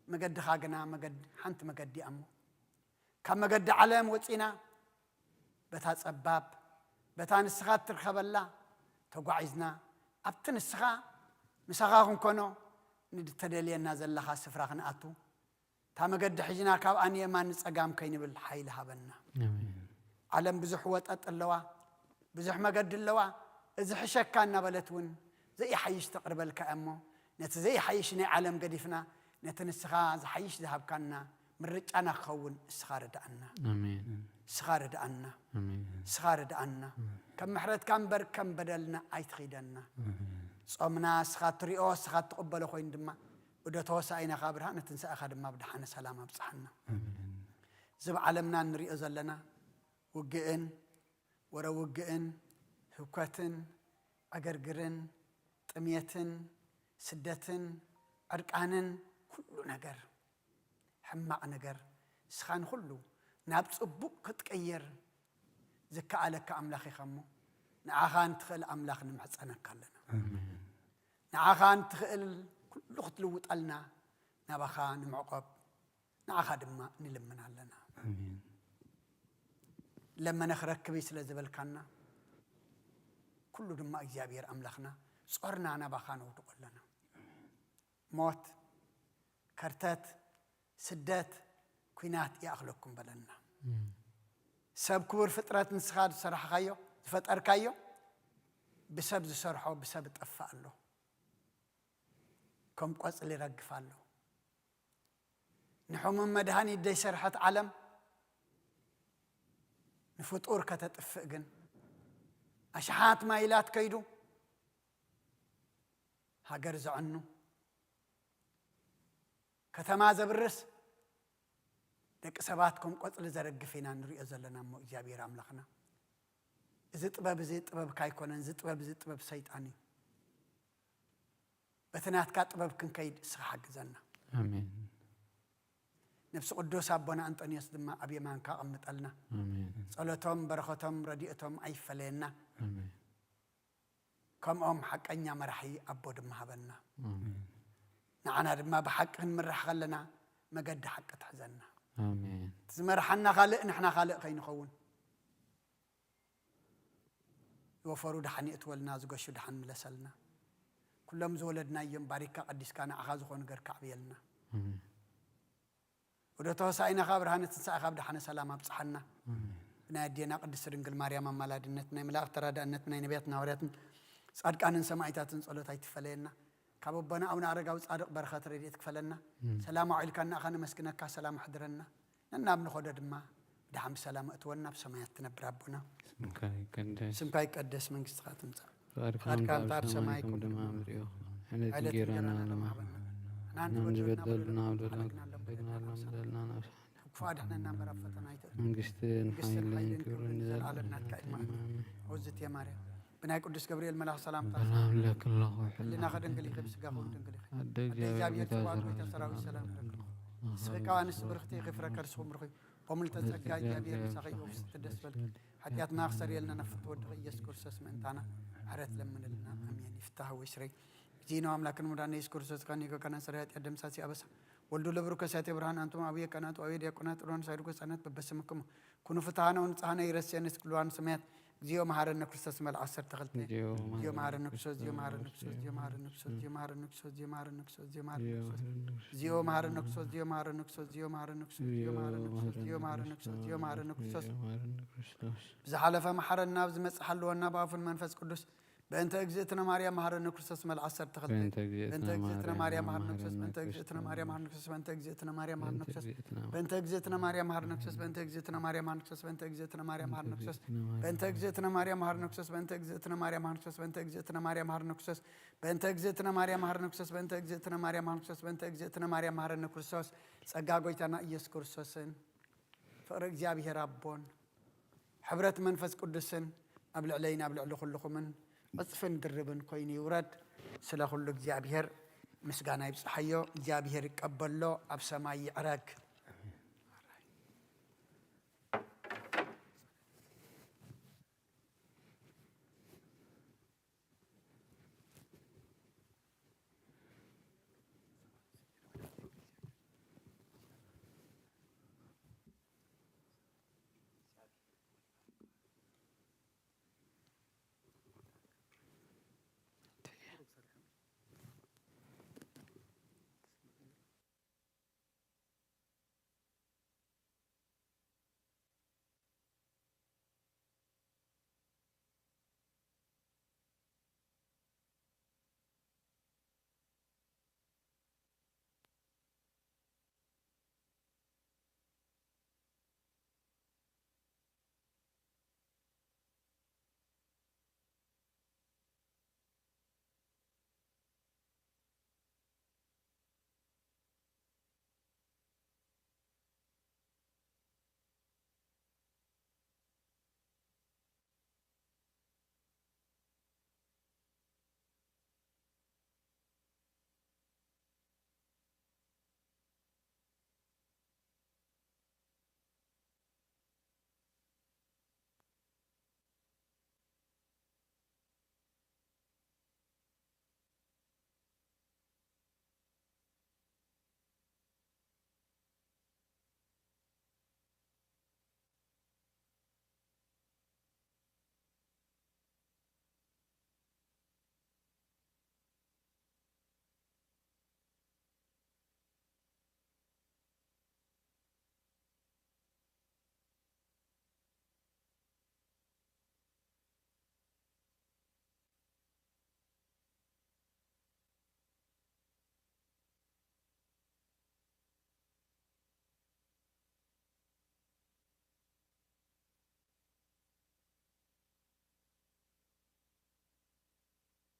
مقد خاقنا مقد حنت مقدي امو كم مقد علم وصينا بتا صباب بتا نسخات ترخبلا تقعزنا ابتن السخا مسخاكم كنو ندتدلينا زلخا سفراخن اتو تا مقد حجنا كاب اني ما نصقام كينبل حيل هبنا علم بزح وطط اللوا بزح مقد اللوا إذا حشكنا بلتون زي حيش تقربل كأمه نت زي حيش نعلم قديفنا نتنسخا زي حيش ذهب كنا مرجعنا خون سخار دعنا آمين سخار دعنا سخار دعنا كم محرت كم بر كم بدلنا عيت خيدنا صومنا سخات ريو سخات تقبل خوين دما وده توسعينا خابرها نتنسى أخذ ما بدحنا سلامة بصحنا زب علمنا نريء زلنا وجئن ورا وجئن هكاتن أجرجرن تميتن سدتن أركانن كل نجر حماء نجر سخان كله نابس أبوك كتكير زكا عليك أملاخي خمو نعاخان تخل أملاخ نمحص أنا كلنا نعاخان تخل كل خطلوت قلنا نبخان معقب نعاخا دما نلمنا لنا لما نخرك بيس لزبل كنا كل دما إجابير أملاخنا صورنا نبخان وتقول لنا موت كرتات سدات كوينات يأخلقكم بلنا سب كبر فترات نسخاد صراحة خيو فتر كيو بسبب صرحه بسبب تقفى له كم قص اللي رجف له نحوم مدهاني دي شرحة علم نفطور كتتفقن أشحات مايلات كيدو هاجرز عنه كتمازة بالرس دك سباتكم قتل زرق فينا نريء زلنا مو إيجابي راملخنا زت باب كايكونن زت باب سيطاني بثنات كاتباب كن كيد صحق زنا آمين نفس قدوس أبونا أنطونيوس دما أبي مان كأمت لنا آمين صلاتهم بركتهم رديئتهم أي فلنا آمين كم حق أنيا مرحي أبو دما هبنا آمين نعنا دما بحق مرح خلنا ما قد حق تحزننا آمين تزمرحنا خالق نحنا خالق خين خون وفرود دحني اتولنا زقشو دحن ملسلنا كلهم زولدنا يوم باركة قديس كان أخذ خون غير كعبيلنا آمين وده توسعينا خبر هنتنسى خبر دحن سلامة بصحنا بنادينا قديس رنجل مريم مالادنتنا ملاك ترى دأنتنا نبيتنا وريتنا صادق أن سمعتاتن صلوات يتفلينا كابوبنا أو نارجع وصادق برخات رديت كفلنا سلام عليك أن أخنا مسكنك سلام حضرنا لنا بنخد دما دحم سلام اتولنا بسماياتنا بربنا سمك يقدس من قصتهم فاركم تاب سمايكم دمام ريو حنا تجيرانا لما نبدلنا بدلنا فادحنا نمر فتنا من قستين حيلين كورن نزل على النات وزت يا مريم بناي قدس جبريل ملاك سلام سلام لك الله اللي ناخذ انقلي خبز قهوه انقلي أدق يا تبارك وتسراوي السلام سبكان سبرختي غفرك رسوم رخي قوم التزكى يا بير سخي وستدس بل حتيات ناخسر يلنا نفط ودغ يسكر سسمنتانا حرت لمن لنا امين يفتح ويسري جينا املاكن مدان يسكر سس كان يكو كان سريات يدم ساسي ابس ولدو لبركه ساتي برهان انتم ابي كانت او ديقونات رون سايركو سنت ببسمكم كونوا فتحنا ونصحنا يرسينس كلوان سمات جيو مهارنا كريستوس مال 10 تخلتني جيو مهارنا كريستوس جيو مهارنا كريستوس جيو مهارنا كريستوس جيو مهارنا كريستوس جيو مهارنا كريستوس جيو مهارنا كريستوس جيو مهارنا كريستوس جيو مهارنا كريستوس جيو مهارنا كريستوس جيو مهارنا كريستوس جيو مهارنا كريستوس بزحلف محرنا بزمص حلونا باف المنفس قدوس بأنت أجزتنا مريم مهارنا كريستوس مال 10 تخلتني بأنت أجزتنا مريم مهارنا كريستوس بأنت أجزتنا مريم مهارنا كريستوس بأنت أجزتنا مريم مهارنا كريستوس بأنت أجزتنا مريم مهارنا كريستوس بأنت أجزتنا مريم مهارنا كريستوس بأنت أجزتنا مريم مهارنا كريستوس بأنت أجزتنا مريم مهارنا كريستوس بأنت أجزتنا مريم مهارنا كريستوس بأنت أجزتنا مريم مهارنا كريستوس بأنت أجزتنا مريم مهارنا كريستوس بأنت أجزتنا مريم مهارنا كريستوس بأنت أجزتنا مريم مهارنا كريستوس سأجاويتنا إيش كريستوسن فرق جابي ربون حبرت منفس قدسن قبل علينا قبل على كلكم من أصفن دربن كويني ورد سلا كل جابير مسجانا يبصحيو جابير يقبل له أبسماي عرق